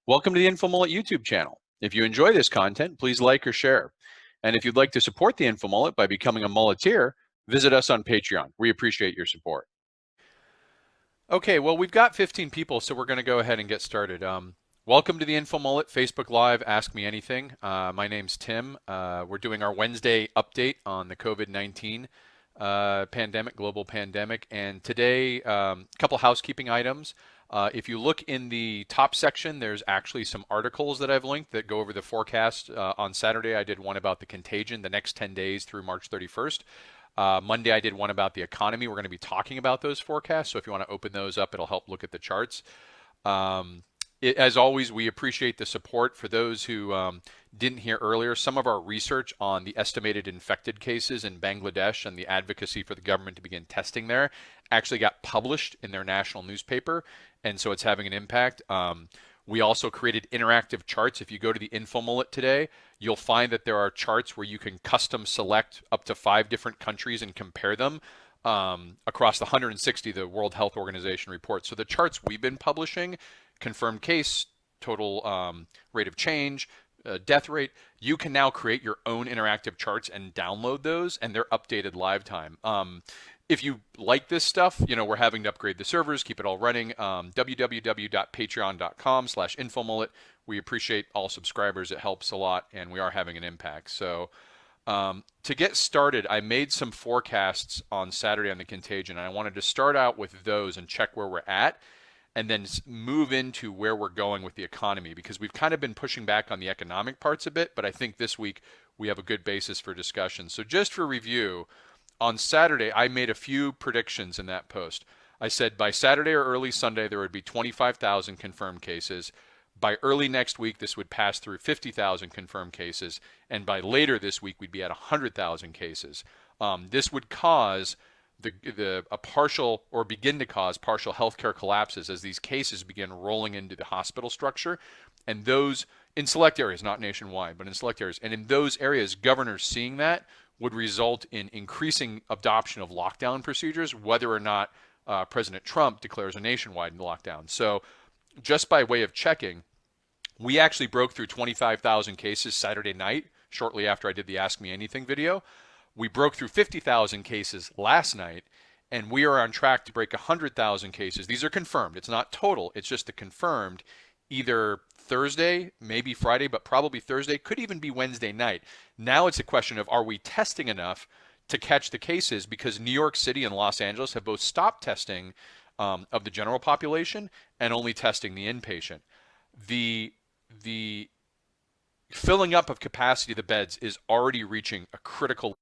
Welcome to the InfoMullet YouTube channel. If you enjoy this content, please like or share. And if you'd like to support the InfoMullet by becoming a mulleteer, visit us on Patreon. We appreciate your support. Okay, well, we've got 15 people, so we're going to go ahead and get started. Welcome to the InfoMullet Facebook Live Ask Me Anything. My name's Tim. We're doing our Wednesday update on the COVID-19 pandemic, global pandemic. And today, a couple housekeeping items. If you look in the top section, there's actually some articles that I've linked that go over the forecast. On Saturday, I did one about the contagion, the next 10 days through March 31st. Monday, I did one about the economy. We're going to be talking about those forecasts. So if you want to open those up, it'll help look at the charts. As always, we appreciate the support. For those who didn't hear earlier, some of our research on the estimated infected cases in Bangladesh and the advocacy for the government to begin testing there actually got published in their national newspaper, and so it's having an impact. We also created interactive charts. If you go to the InfoMullet today, you'll find that there are charts where you can custom select up to 5 different countries and compare them across the 160 the World Health Organization reports. So the charts we've been publishing, confirmed case, total rate of change, death rate, you can now create your own interactive charts and download those, and they're updated live time. If you like this stuff, we're having to upgrade the servers, keep it all running. www.patreon.com/infomullet. We appreciate all subscribers. It helps a lot, and we are having an impact. So to get started, I made some forecasts on Saturday on the contagion, and I wanted to start out with those and check where we're at, and then move into where we're going with the economy, because we've kind of been pushing back on the economic parts a bit, but I think this week we have a good basis for discussion. So just for review, on Saturday, I made a few predictions in that post. I said by Saturday or early Sunday, there would be 25,000 confirmed cases. By early next week, this would pass through 50,000 confirmed cases. And by later this week, we'd be at 100,000 cases. This would cause a partial, or begin to cause partial healthcare collapses as these cases begin rolling into the hospital structure. And those in select areas, not nationwide, but in select areas. And in those areas, governors seeing that would result in increasing adoption of lockdown procedures, whether or not President Trump declares a nationwide lockdown. So just by way of checking, we actually broke through 25,000 cases Saturday night, shortly after I did the Ask Me Anything video. We broke through 50,000 cases last night, and we are on track to break 100,000 cases. These are confirmed. It's not total. It's just the confirmed, either Thursday, maybe Friday, but probably Thursday, could even be Wednesday night. Now it's a question of, are we testing enough to catch the cases? Because New York City and Los Angeles have both stopped testing of the general population and only testing the inpatient. The filling up of capacity of the beds is already reaching a critical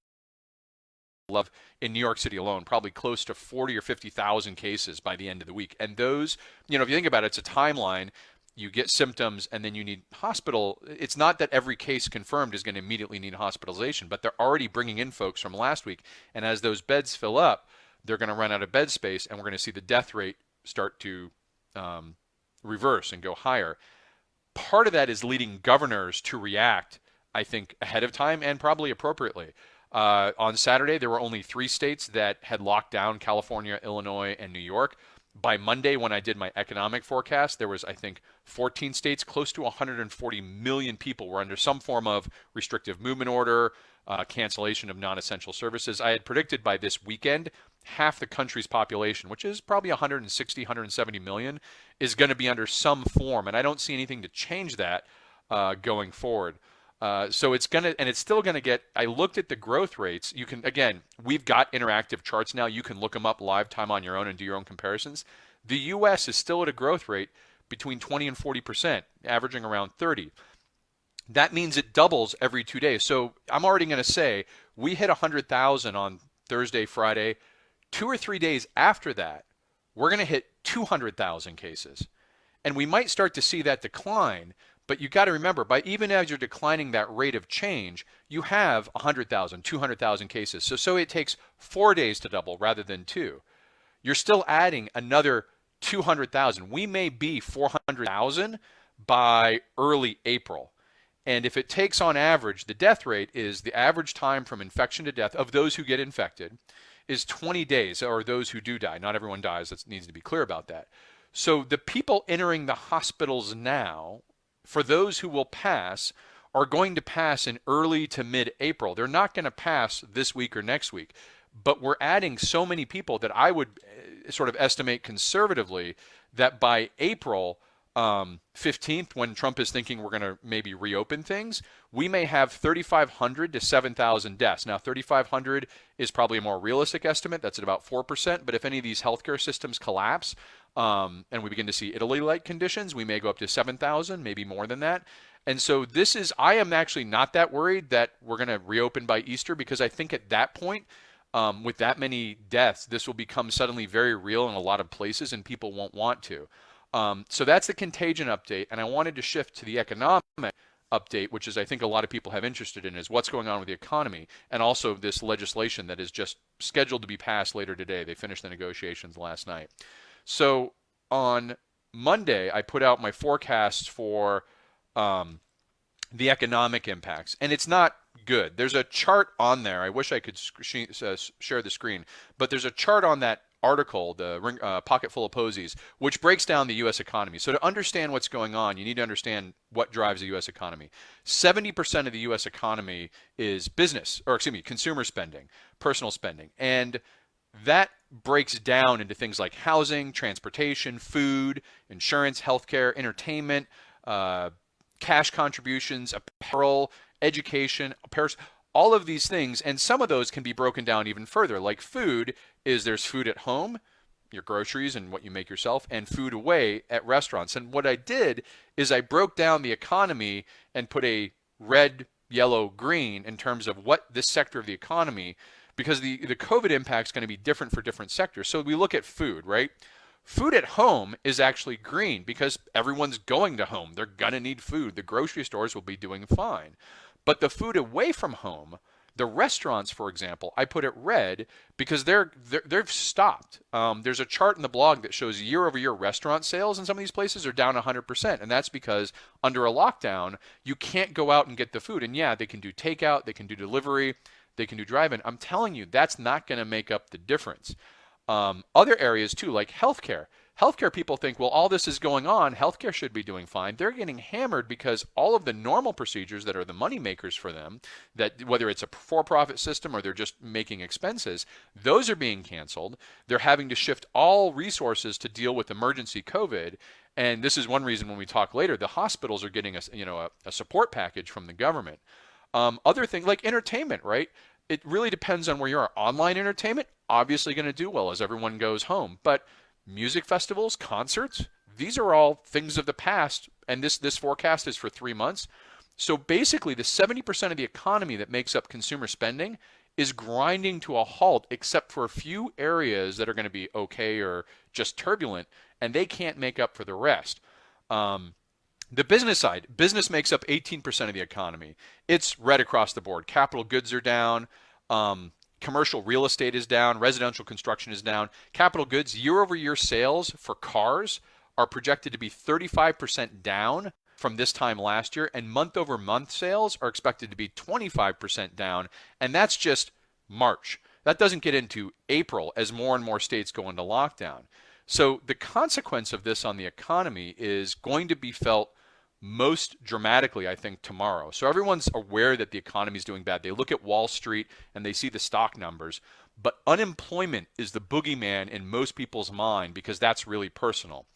level in New York City alone, probably close to 40 or 50,000 cases by the end of the week. And those, if you think about it, it's a timeline. You get symptoms and then you need hospital. It's not that every case confirmed is going to immediately need hospitalization, but they're already bringing in folks from last week. And as those beds fill up, they're going to run out of bed space, and we're going to see the death rate start to reverse and go higher. Part of that is leading governors to react, I think, ahead of time and probably appropriately. On Saturday, there were only 3 states that had locked down: California, Illinois, and New York. By Monday, when I did my economic forecast, there was, I think, 14 states, close to 140 million people were under some form of restrictive movement order, cancellation of non-essential services. I had predicted by this weekend, half the country's population, which is probably 160, 170 million, is going to be under some form. And I don't see anything to change that going forward. So it's still going to get, I looked at the growth rates. You can, again, we've got interactive charts now. You can look them up live time on your own and do your own comparisons. The U.S. is still at a growth rate between 20 and 40%, averaging around 30. That means it doubles every 2 days. So I'm already going to say we hit 100,000 on Thursday, Friday. 2 or 3 days after that, we're going to hit 200,000 cases. And we might start to see that decline. But you got to remember, even as you're declining that rate of change, you have 100,000, 200,000 cases. So it takes 4 days to double rather than 2. You're still adding another 200,000. We may be 400,000 by early April. And if it takes, on average, the death rate is the average time from infection to death of those who get infected is 20 days, or those who do die. Not everyone dies. That needs to be clear about that. So the people entering the hospitals now for those who will pass, are going to pass in early to mid-April. They're not going to pass this week or next week. But we're adding so many people that I would sort of estimate conservatively that by April 15th, when Trump is thinking we're going to maybe reopen things, we may have 3,500 to 7,000 deaths. Now, 3,500 is probably a more realistic estimate. That's at about 4%. But if any of these healthcare systems collapse and we begin to see Italy-like conditions, we may go up to 7,000, maybe more than that. And so I am actually not that worried that we're going to reopen by Easter, because I think at that point, with that many deaths, this will become suddenly very real in a lot of places and people won't want to. So that's the contagion update. And I wanted to shift to the economic update, which is I think a lot of people have interested in, is what's going on with the economy, and also this legislation that is just scheduled to be passed later today. They finished the negotiations last night. So on Monday, I put out my forecasts for the economic impacts, and it's not good. There's a chart on there. I wish I could share the screen, but there's a chart on that article, the Pocket Full of Posies, which breaks down the U.S. economy. So to understand what's going on, you need to understand what drives the U.S. economy. 70% of the U.S. economy is consumer spending, personal spending, and that breaks down into things like housing, transportation, food, insurance, healthcare, entertainment, cash contributions, apparel, education, all of these things. And some of those can be broken down even further. Like food there's food at home, your groceries and what you make yourself, and food away at restaurants. And what I did is I broke down the economy and put a red, yellow, green in terms of what this sector of the economy, because the COVID impact is going to be different for different sectors. So we look at food, right? Food at home is actually green because everyone's going to home. They're going to need food. The grocery stores will be doing fine. But the food away from home, the restaurants, for example, I put it red because they've stopped. There's a chart in the blog that shows year-over-year restaurant sales in some of these places are down 100%. And that's because under a lockdown, you can't go out and get the food. And yeah, they can do takeout, they can do delivery, they can do drive-in. I'm telling you, that's not going to make up the difference. Other areas too, like healthcare. Healthcare people think, well, all this is going on, healthcare should be doing fine. They're getting hammered because all of the normal procedures that are the money makers for them, that whether it's a for-profit system or they're just making expenses, those are being canceled. They're having to shift all resources to deal with emergency COVID. And this is one reason when we talk later, the hospitals are getting a support package from the government. Other things like entertainment, right? It really depends on where you are. Online entertainment, obviously going to do well as everyone goes home. But music festivals, concerts, these are all things of the past. And this forecast is for 3 months. So basically, the 70% of the economy that makes up consumer spending is grinding to a halt, except for a few areas that are going to be okay or just turbulent, and they can't make up for the rest. The business side, business makes up 18% of the economy. It's red across the board. Capital goods are down. Commercial real estate is down. Residential construction is down. Capital goods, year-over-year sales for cars are projected to be 35% down from this time last year, and month-over-month sales are expected to be 25% down, and that's just March. That doesn't get into April as more and more states go into lockdown. So the consequence of this on the economy is going to be felt most dramatically, I think, tomorrow. So everyone's aware that the economy is doing bad. They look at Wall Street and they see the stock numbers, but unemployment is the boogeyman in most people's mind because that's really personal.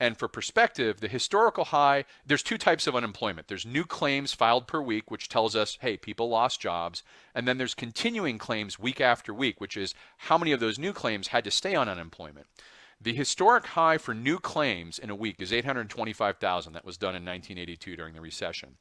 And for perspective, the historical high, there's two types of unemployment. There's new claims filed per week, which tells us, hey, people lost jobs. And then there's continuing claims week after week, which is how many of those new claims had to stay on unemployment. The historic high for new claims in a week is 825,000. That was done in 1982 during the recession.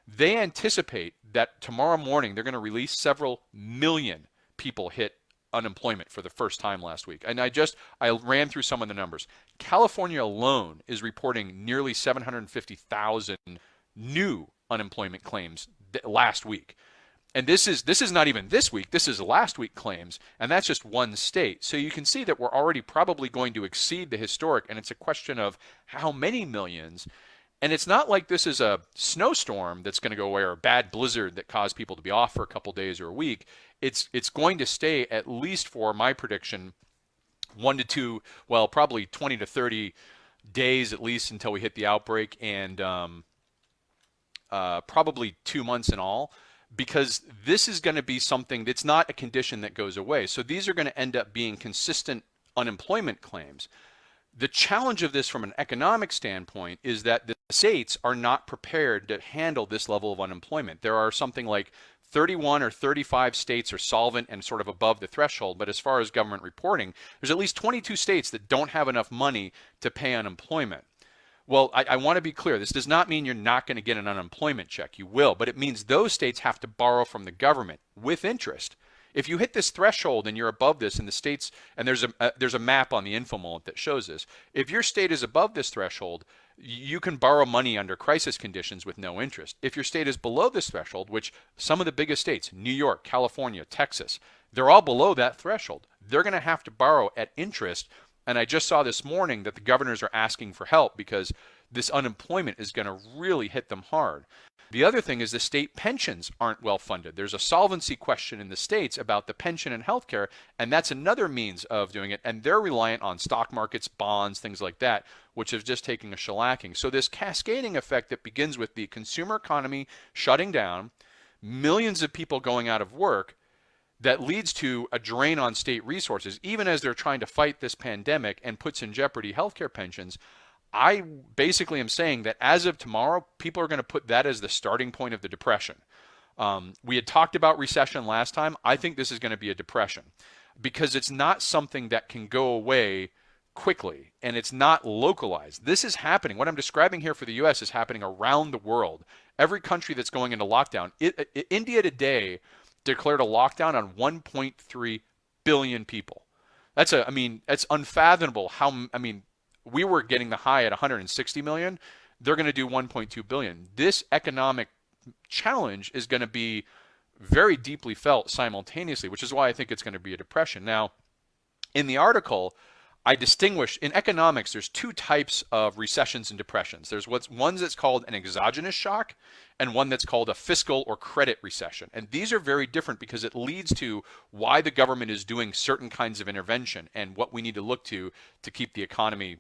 They anticipate that tomorrow morning they're going to release several million people hit unemployment for the first time last week. And I ran through some of the numbers. California alone is reporting nearly 750,000 new unemployment claims last week. And this is not even this week, this is last week claims, and that's just one state. So you can see that we're already probably going to exceed the historic, and it's a question of how many millions. And it's not like this is a snowstorm that's going to go away or a bad blizzard that caused people to be off for a couple days or a week. It's going to stay at least, for my prediction, 1 to 2, well, probably 20 to 30 days at least until we hit the outbreak. And probably 2 months in all, because this is going to be something that's not a condition that goes away. So these are going to end up being consistent unemployment claims. The challenge of this from an economic standpoint is that the states are not prepared to handle this level of unemployment. There are something like 31 or 35 states are solvent and sort of above the threshold, but as far as government reporting, there's at least 22 states that don't have enough money to pay unemployment. Well, I want to be clear. This does not mean you're not going to get an unemployment check. You will, but it means those states have to borrow from the government with interest. If you hit this threshold and you're above this in the states, and there's a map on the InfoMullet that shows this. If your state is above this threshold, you can borrow money under crisis conditions with no interest. If your state is below this threshold, which some of the biggest states, New York, California, Texas, they're all below that threshold. They're going to have to borrow at interest. And I just saw this morning that the governors are asking for help because this unemployment is going to really hit them hard. The other thing is the state pensions aren't well funded. There's a solvency question in the states about the pension and healthcare, and that's another means of doing it. And they're reliant on stock markets, bonds, things like that, which is just taking a shellacking. So this cascading effect that begins with the consumer economy shutting down, millions of people going out of work, that leads to a drain on state resources, even as they're trying to fight this pandemic and puts in jeopardy healthcare pensions. I basically am saying that as of tomorrow, people are going to put that as the starting point of the depression. We had talked about recession last time. I think this is going to be a depression because it's not something that can go away quickly, and it's not localized. This is happening. What I'm describing here for the U.S. is happening around the world. Every country that's going into lockdown. India today declared a lockdown on 1.3 billion people. That's unfathomable how, we were getting the high at 160 million. They're going to do 1.2 billion. This economic challenge is going to be very deeply felt simultaneously, which is why I think it's going to be a depression. Now, in the article, I distinguish, in economics, there's two types of recessions and depressions. There's one that's called an exogenous shock and one that's called a fiscal or credit recession. And these are very different because it leads to why the government is doing certain kinds of intervention and what we need to look to keep the economy,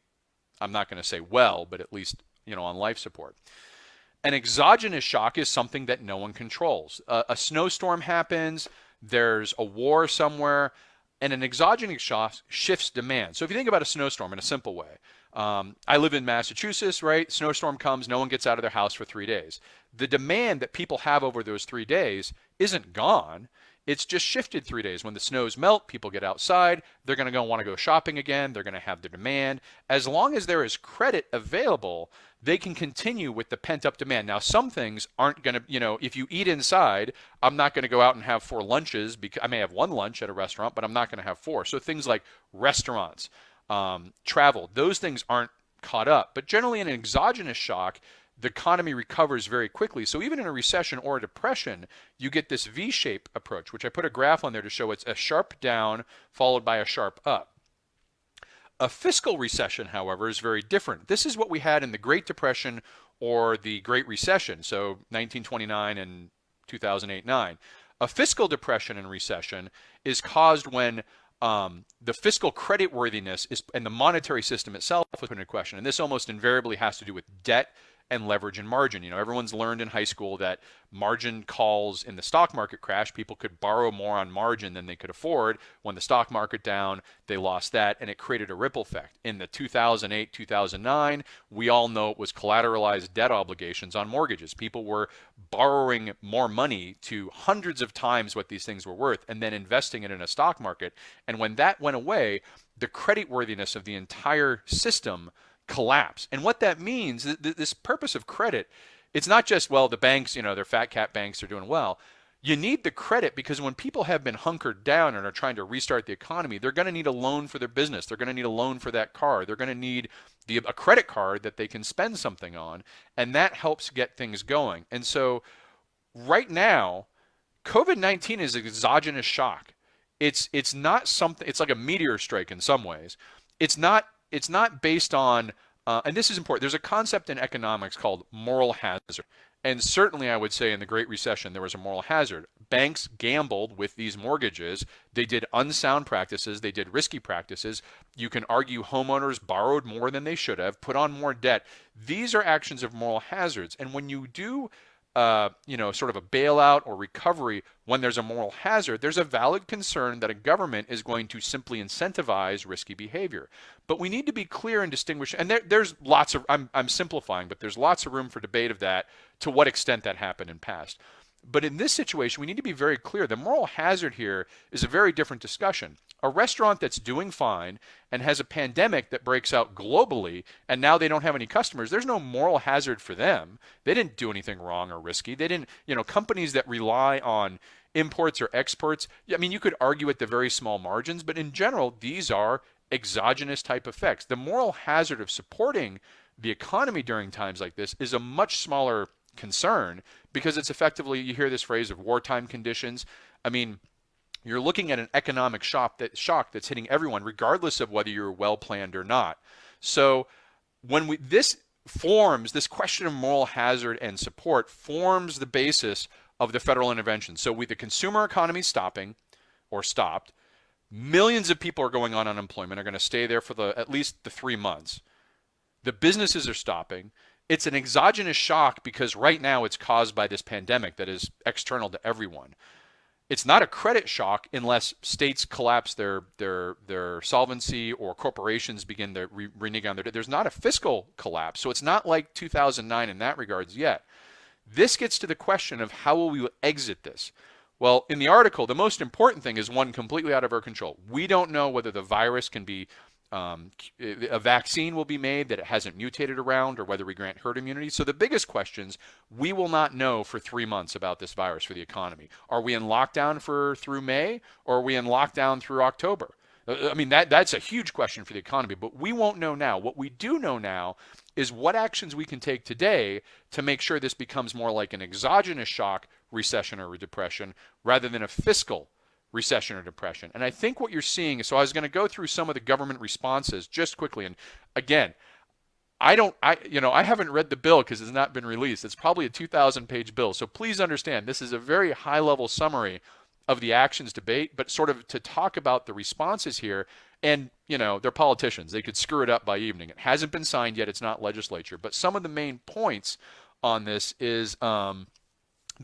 I'm not going to say well, but at least, on life support. An exogenous shock is something that no one controls. A snowstorm happens, there's a war somewhere, and an exogenous shock shifts demand. So if you think about a snowstorm in a simple way, I live in Massachusetts, right? Snowstorm comes, no one gets out of their house for 3 days. The demand that people have over those 3 days isn't gone. It's just shifted 3 days. When the snows melt, people get outside. They're going to want to go shopping again. They're going to have the demand. As long as there is credit available, they can continue with the pent-up demand. Now, some things aren't going to, if you eat inside, I'm not going to go out and have 4 lunches. Because I may have 1 lunch at a restaurant, but I'm not going to have 4. So things like restaurants, travel, those things aren't caught up. But generally in an exogenous shock, the economy recovers very quickly. So even in a recession or a depression, you get this V-shape approach, which I put a graph on there to show it's a sharp down followed by a sharp up. A fiscal recession, however, is very different. This is what we had in the Great Depression or the Great Recession, so 1929 and 2008-9. A fiscal depression and recession is caused when the fiscal creditworthiness and the monetary system itself was put into question. And this almost invariably has to do with debt and leverage and margin. Everyone's learned in high school that margin calls in the stock market crash. People could borrow more on margin than they could afford. When the stock market down, they lost that, and it created a ripple effect. In the 2008, 2009, we all know it was collateralized debt obligations on mortgages. People were borrowing more money to hundreds of times what these things were worth and then investing it in a stock market. And when that went away, the creditworthiness of the entire system collapse. And what that means, this purpose of credit, it's not just, the banks, they're fat cat banks, they're doing well. You need the credit because when people have been hunkered down and are trying to restart the economy, they're going to need a loan for their business. They're going to need a loan for that car. They're going to need a credit card that they can spend something on, and that helps get things going. And so right now, COVID-19 is an exogenous shock. It's not something, it's like a meteor strike in some ways. It's not based on, and this is important, there's a concept in economics called moral hazard. And certainly I would say in the Great Recession there was a moral hazard. Banks gambled with these mortgages. They did unsound practices. They did risky practices. You can argue homeowners borrowed more than they should have, put on more debt. These are actions of moral hazards. And when you do sort of a bailout or recovery when there's a moral hazard, there's a valid concern that a government is going to simply incentivize risky behavior. But we need to be clear and distinguish, and there's lots of, I'm simplifying, but there's lots of room for debate of that, to what extent that happened in past. But in this situation, we need to be very clear. The moral hazard here is a very different discussion. A restaurant that's doing fine and has a pandemic that breaks out globally, and now they don't have any customers, there's no moral hazard for them. They didn't do anything wrong or risky. They didn't, companies that rely on imports or exports, I mean, you could argue at the very small margins, but in general, these are exogenous type effects. The moral hazard of supporting the economy during times like this is a much smaller concern, because it's effectively, you hear this phrase of wartime conditions. I mean, you're looking at an economic shock that's hitting everyone, regardless of whether you're well planned or not. So when this question of moral hazard and support forms the basis of the federal intervention. So the consumer economy stopping or stopped. Millions of people are going on unemployment, are going to stay there for at least the 3 months. The businesses are stopping. It's an exogenous shock because right now it's caused by this pandemic that is external to everyone. It's not a credit shock unless states collapse their solvency or corporations begin to renege on their debt. There's not a fiscal collapse, so it's not like 2009 in that regards yet. This gets to the question of how will we exit this? Well, in the article, the most important thing is one completely out of our control. We don't know whether the virus can be a vaccine will be made that it hasn't mutated around, or whether we grant herd immunity. So the biggest questions we will not know for 3 months about this virus for the economy. Are we in lockdown through May, or are we in lockdown through October? I mean, that's a huge question for the economy, but we won't know now. What we do know now is what actions we can take today to make sure this becomes more like an exogenous shock, recession, or depression, rather than a fiscal recession or depression. And I think what you're seeing is, so I was going to go through some of the government responses just quickly. And again, I haven't read the bill because it's not been released. It's probably a 2,000-page bill. So please understand, this is a very high-level summary of the actions debate, but sort of to talk about the responses here. And, they're politicians. They could screw it up by evening. It hasn't been signed yet. It's not legislature. But some of the main points on this is the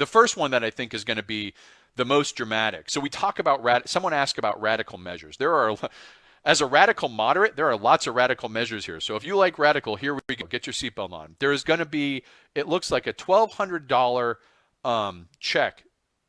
first one that I think is going to be the most dramatic. So we talk about, someone asked about radical measures. As a radical moderate, there are lots of radical measures here. So if you like radical, here we go. Get your seatbelt on. There is going to be, it looks like a $1,200 check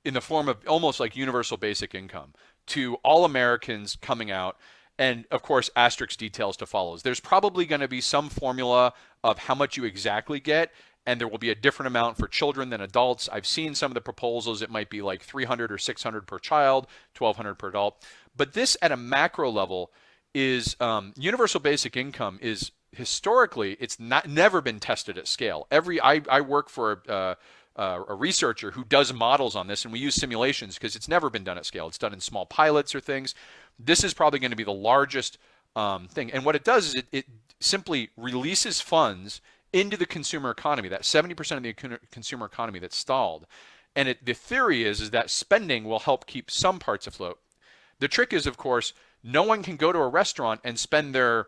in the form of almost like universal basic income to all Americans coming out. And of course, asterisk details to follow. There's probably going to be some formula of how much you exactly get, and there will be a different amount for children than adults. I've seen some of the proposals. It might be like $300 or $600 per child, $1,200 per adult. But this at a macro level is universal basic income is historically, it's never been tested at scale. I work for a researcher who does models on this, and we use simulations because it's never been done at scale. It's done in small pilots or things. This is probably going to be the largest thing. And what it does is it simply releases funds into the consumer economy, that 70% of the consumer economy that's stalled. And the theory is that spending will help keep some parts afloat. The trick is, of course, no one can go to a restaurant and spend their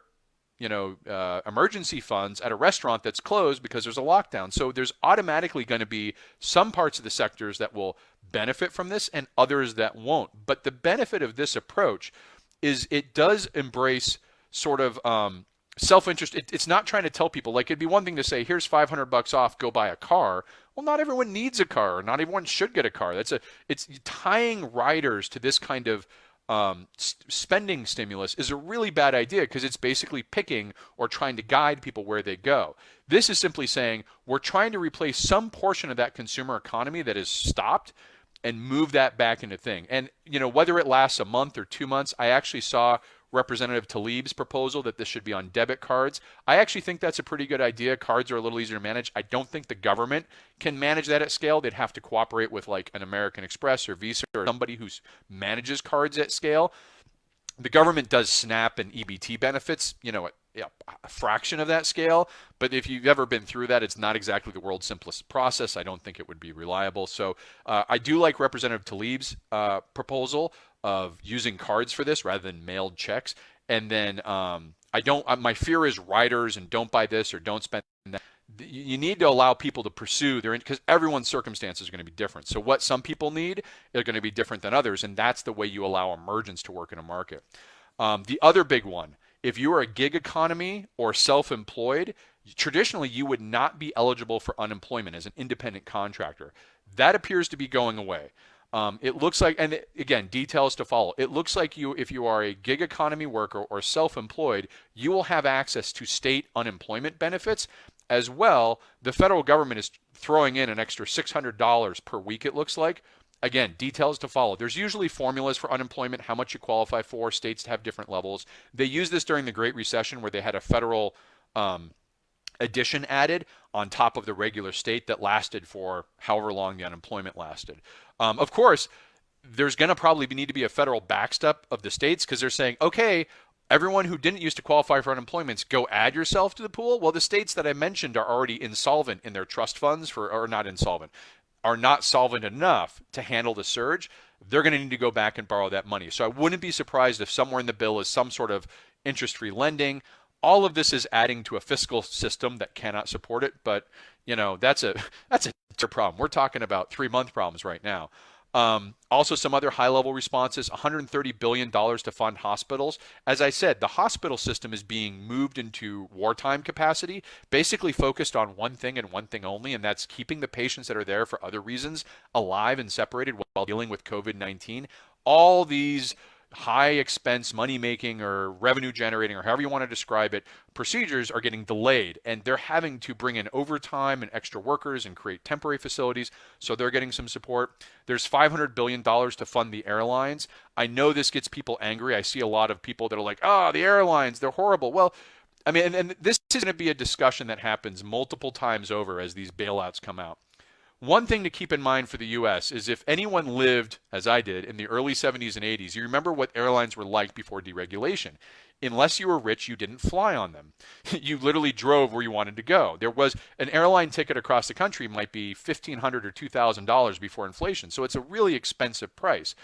emergency funds at a restaurant that's closed because there's a lockdown. So there's automatically going to be some parts of the sectors that will benefit from this and others that won't. But the benefit of this approach is it does embrace sort of self-interest. It's not trying to tell people, like, it'd be one thing to say, here's $500 off, go buy a car. Well, not everyone needs a car, or not everyone should get a car. It's tying riders to this kind of spending stimulus is a really bad idea, because it's basically picking or trying to guide people where they go. This is simply saying we're trying to replace some portion of that consumer economy that is stopped and move that back into thing. And whether it lasts a month or 2 months, I actually saw Representative Tlaib's proposal that this should be on debit cards. I actually think that's a pretty good idea. Cards are a little easier to manage. I don't think the government can manage that at scale. They'd have to cooperate with like an American Express or Visa or somebody who manages cards at scale. The government does SNAP and EBT benefits, a fraction of that scale. But if you've ever been through that, it's not exactly the world's simplest process. I don't think it would be reliable. So I do like Representative Tlaib's proposal of using cards for this rather than mailed checks. And then my fear is riders and don't buy this or don't spend that. you need to allow people to pursue their, because everyone's circumstances are going to be different. So what some people need are going to be different than others, and that's the way you allow emergence to work in a market. The other big one, if you are a gig economy or self-employed, traditionally you would not be eligible for unemployment as an independent contractor. That appears to be going away. It looks like, and again, details to follow. It looks like if you are a gig economy worker or self-employed, you will have access to state unemployment benefits as well. The federal government is throwing in an extra $600 per week, it looks like. Again, details to follow. There's usually formulas for unemployment, how much you qualify for. States have different levels. They used this during the Great Recession where they had a federal addition added on top of the regular state that lasted for however long the unemployment lasted. Of course, there's going to probably need to be a federal backstop of the states because they're saying, okay, everyone who didn't used to qualify for unemployment, go add yourself to the pool. Well, the states that I mentioned are already insolvent in their trust funds or not insolvent, are not solvent enough to handle the surge. They're going to need to go back and borrow that money. So I wouldn't be surprised if somewhere in the bill is some sort of interest-free lending. All of this is adding to a fiscal system that cannot support it, but that's a problem. We're talking about 3-month problems right now. Also, some other high-level responses: $130 billion to fund hospitals. As I said, the hospital system is being moved into wartime capacity, basically focused on one thing and one thing only, and that's keeping the patients that are there for other reasons alive and separated while dealing with COVID-19. All these high expense, money making or revenue generating or however you want to describe it, procedures are getting delayed, and they're having to bring in overtime and extra workers and create temporary facilities, so they're getting some support. There's $500 billion to fund the airlines. I know this gets people angry. I see a lot of people that are like, the airlines, they're horrible. Well, I mean, and this is going to be a discussion that happens multiple times over as these bailouts come out. One thing to keep in mind for the U.S. is if anyone lived, as I did, in the early 70s and 80s, you remember what airlines were like before deregulation. Unless you were rich, you didn't fly on them. You literally drove where you wanted to go. There was an airline ticket across the country might be $1,500 or $2,000 before inflation, so it's a really expensive price.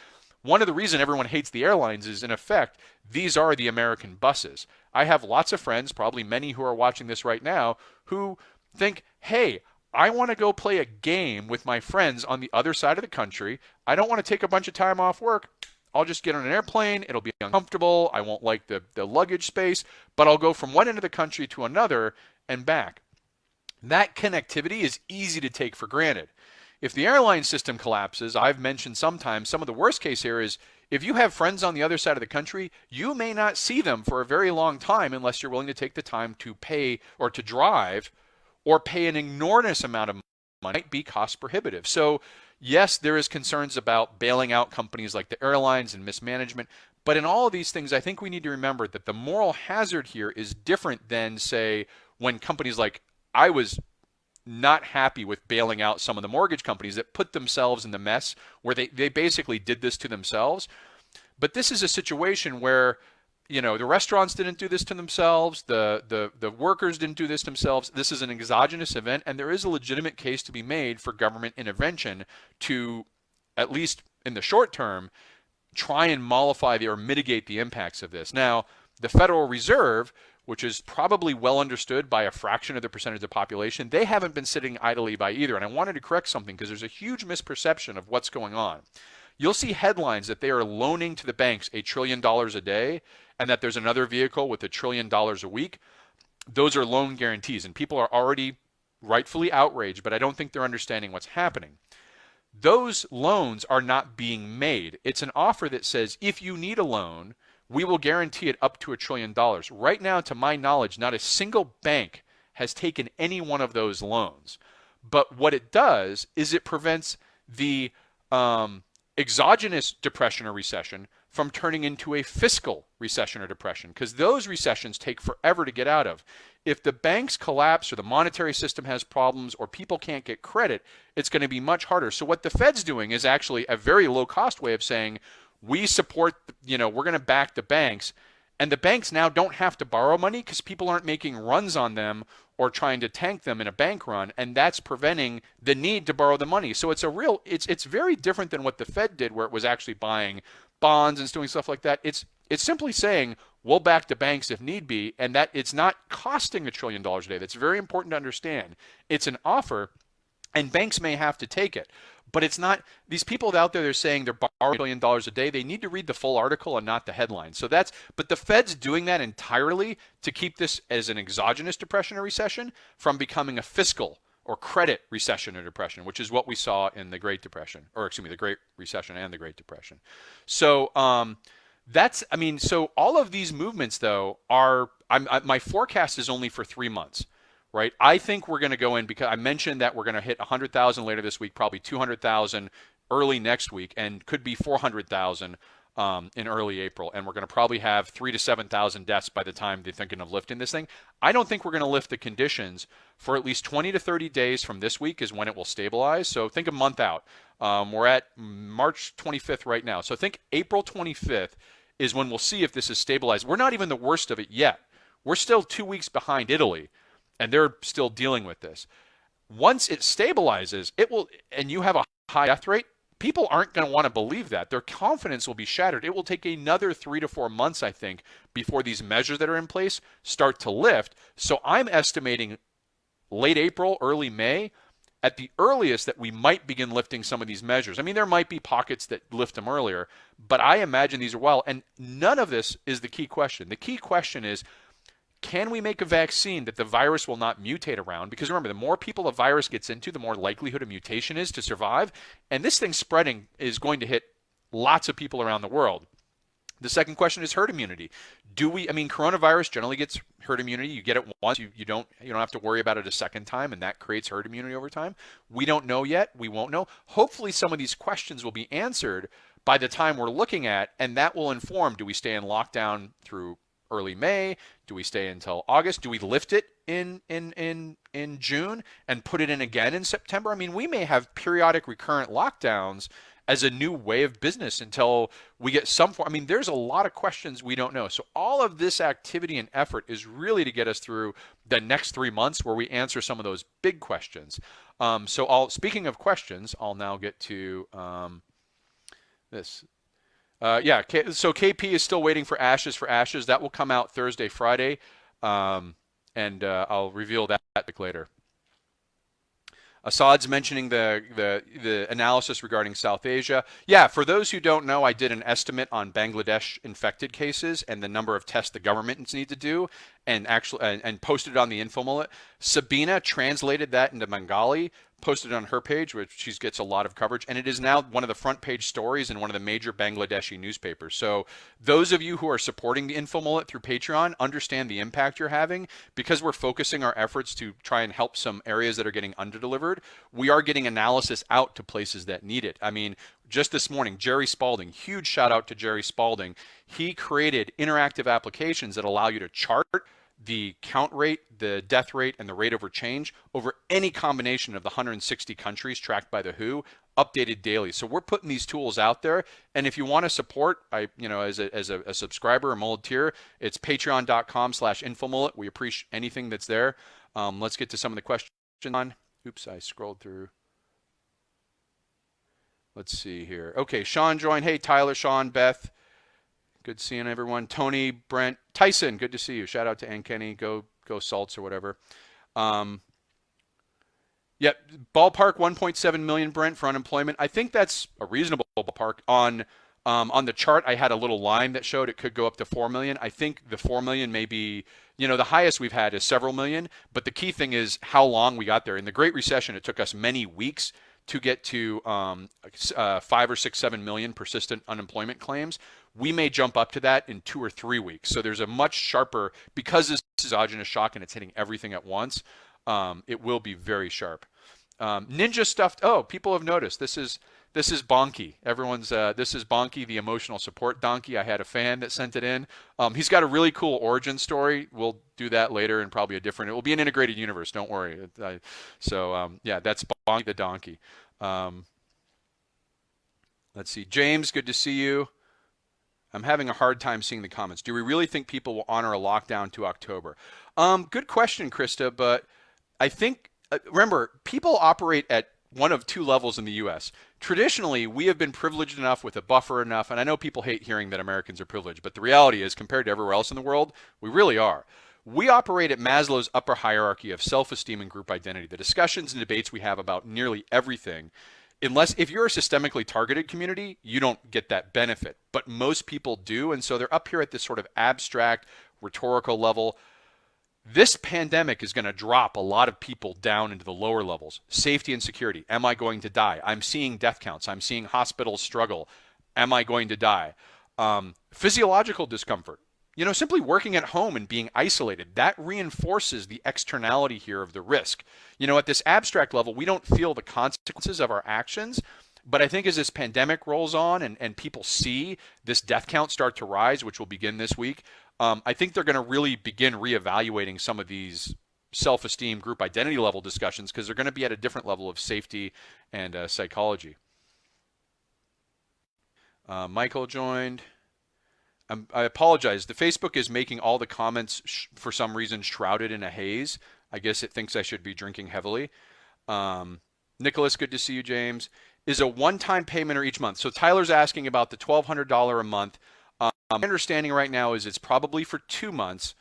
One of the reasons everyone hates the airlines is, in effect, these are the American buses. I have lots of friends, probably many who are watching this right now, who think, hey, I want to go play a game with my friends on the other side of the country. I don't want to take a bunch of time off work. I'll just get on an airplane. It'll be uncomfortable. I won't like the luggage space, but I'll go from one end of the country to another and back. That connectivity is easy to take for granted. If the airline system collapses, I've mentioned sometimes, some of the worst case here is if you have friends on the other side of the country, you may not see them for a very long time unless you're willing to take the time to pay or to drive or pay an enormous amount of money. Might be cost prohibitive. So yes, there is concerns about bailing out companies like the airlines and mismanagement, but in all of these things, I think we need to remember that the moral hazard here is different than, say, when companies like, I was not happy with bailing out some of the mortgage companies that put themselves in the mess where they basically did this to themselves. But this is a situation where the restaurants didn't do this to themselves. The workers didn't do this themselves. This is an exogenous event, and there is a legitimate case to be made for government intervention to, at least in the short term, try and mollify or mitigate the impacts of this. Now, the Federal Reserve, which is probably well understood by a fraction of the percentage of the population, they haven't been sitting idly by either. And I wanted to correct something because there's a huge misperception of what's going on. You'll see headlines that they are loaning to the banks $1 trillion a day and that there's another vehicle with $1 trillion a week. Those are loan guarantees, and people are already rightfully outraged, but I don't think they're understanding what's happening. Those loans are not being made. It's an offer that says, if you need a loan, we will guarantee it up to $1 trillion. Right now, to my knowledge, not a single bank has taken any one of those loans. But what it does is it prevents the exogenous depression or recession from turning into a fiscal recession or depression, because those recessions take forever to get out of. If the banks collapse or the monetary system has problems or people can't get credit, it's going to be much harder. So what the Fed's doing is actually a very low-cost way of saying, we support, we're going to back the banks, and the banks now don't have to borrow money because people aren't making runs on them or trying to tank them in a bank run, and that's preventing the need to borrow the money. So it's very different than what the Fed did, where it was actually buying bonds and doing stuff like that. It's simply saying, We'll back the banks if need be, and that it's not costing $1 trillion a day. That's very important to understand. It's an offer, and banks may have to take it. But it's not, these people out there, they're saying they're borrowing $1 billion a day. They need to read the full article and not the headline. So but the Fed's doing that entirely to keep this as an exogenous depression or recession from becoming a fiscal or credit recession or depression, which is what we saw in the Great Depression, or excuse me, the Great Recession and the Great Depression. So so all of these movements though my forecast is only for 3 months. Right, I think we're going to go in because I mentioned that we're going to hit 100,000 later this week, probably 200,000 early next week, and could be 400,000 in early April. And we're going to probably have 3,000 to 7,000 deaths by the time they're thinking of lifting this thing. I don't think we're going to lift the conditions for at least 20 to 30 days from this week is when it will stabilize. So think a month out. We're at March 25th right now. So think April 25th is when we'll see if this is stabilized. We're not even the worst of it yet. We're still 2 weeks behind Italy, and they're still dealing with this. Once it stabilizes, it will, and you have a high death rate, people aren't going to want to believe that. Their confidence will be shattered. It will take another 3 to 4 months, I think, before these measures that are in place start to lift. So I'm estimating late April, early May, at the earliest that we might begin lifting some of these measures. I mean, there might be pockets that lift them earlier, but I imagine these are well. And none of this is the key question. The key question is, can we make a vaccine that the virus will not mutate around? Because remember, the more people a virus gets into, the more likelihood of mutation is to survive. And this thing spreading is going to hit lots of people around the world. The second question is herd immunity. Coronavirus generally gets herd immunity. You get it once, you don't have to worry about it a second time, and that creates herd immunity over time. We don't know yet. We won't know. Hopefully some of these questions will be answered by the time we're looking at, and that will inform, do we stay in lockdown through early May? Do we stay until August? Do we lift it in June and put it in again in September? I mean, we may have periodic recurrent lockdowns as a new way of business until we get some form. I mean, there's a lot of questions we don't know. So all of this activity and effort is really to get us through the next 3 months where we answer some of those big questions. Speaking of questions, I'll now get to this. So KP is still waiting for Ashes. That will come out Thursday, Friday, and I'll reveal that later. Assad's mentioning the analysis regarding South Asia. Yeah, for those who don't know, I did an estimate on Bangladesh infected cases and the number of tests the governments need to do, and posted it on the InfoMullet. Sabina translated that into Bengali, posted it on her page, which she gets a lot of coverage, and it is now one of the front page stories in one of the major Bangladeshi newspapers. So those of you who are supporting the InfoMullet through Patreon understand the impact you're having. Because we're focusing our efforts to try and help some areas that are getting underdelivered, we are getting analysis out to places that need it. I mean, just this morning, Jerry Spalding, huge shout out to Jerry Spalding. He created interactive applications that allow you to chart the count rate, the death rate, and the rate over change over any combination of the 160 countries tracked by the WHO, updated daily. So we're putting these tools out there, and if you want to support, as a subscriber or mullet-tier, it's patreon.com/infomullet. We appreciate anything that's there. Let's get to some of the questions on. Oops, I scrolled through. Let's see here. Okay, Sean joined. Hey, Tyler, Sean, Beth. Good seeing everyone. Tony, Brent, Tyson, good to see you. Shout out to Ann Kenny. Go Salts or whatever. Ballpark 1.7 million, Brent, for unemployment. I think that's a reasonable ballpark. On the chart, I had a little line that showed it could go up to 4 million. I think the 4 million may be, the highest we've had is several million. But the key thing is how long we got there. In the Great Recession, it took us many weeks to get to 5 or 6, 7 million persistent unemployment claims. We may jump up to that in 2 or 3 weeks. So there's a much sharper, because this is exogenous shock and it's hitting everything at once, it will be very sharp. Ninja stuffed. Oh, people have noticed. This is Bonky. This is Bonky, the emotional support donkey. I had a fan that sent it in. He's got a really cool origin story. We'll do that later and probably it will be an integrated universe. Don't worry. That's Bonky the donkey. Let's see. James, good to see you. I'm having a hard time seeing the comments. Do we really think people will honor a lockdown to October? Good question, Krista, but I think, remember, people operate at one of two levels in the US. Traditionally, we have been privileged enough with a buffer enough, and I know people hate hearing that Americans are privileged, but the reality is, compared to everywhere else in the world, we really are. We operate at Maslow's upper hierarchy of self-esteem and group identity. The discussions and debates we have about nearly everything, unless if you're a systemically targeted community, you don't get that benefit, but most people do, and so they're up here at this sort of abstract, rhetorical level. This pandemic is going to drop a lot of people down into the lower levels. Safety and security. Am I going to die? I'm seeing death counts. I'm seeing hospitals struggle. Am I going to die? Physiological discomfort. Simply working at home and being isolated, that reinforces the externality here of the risk. At this abstract level, we don't feel the consequences of our actions. But I think as this pandemic rolls on and people see this death count start to rise, which will begin this week, I think they're going to really begin reevaluating some of these self-esteem, group identity level discussions because they're going to be at a different level of safety and psychology. Michael joined. I apologize. The Facebook is making all the comments for some reason shrouded in a haze. I guess it thinks I should be drinking heavily. Nicholas, good to see you, James. Is a one-time payment or each month? So Tyler's asking about the $1,200 a month. My understanding right now is it's probably for 2 months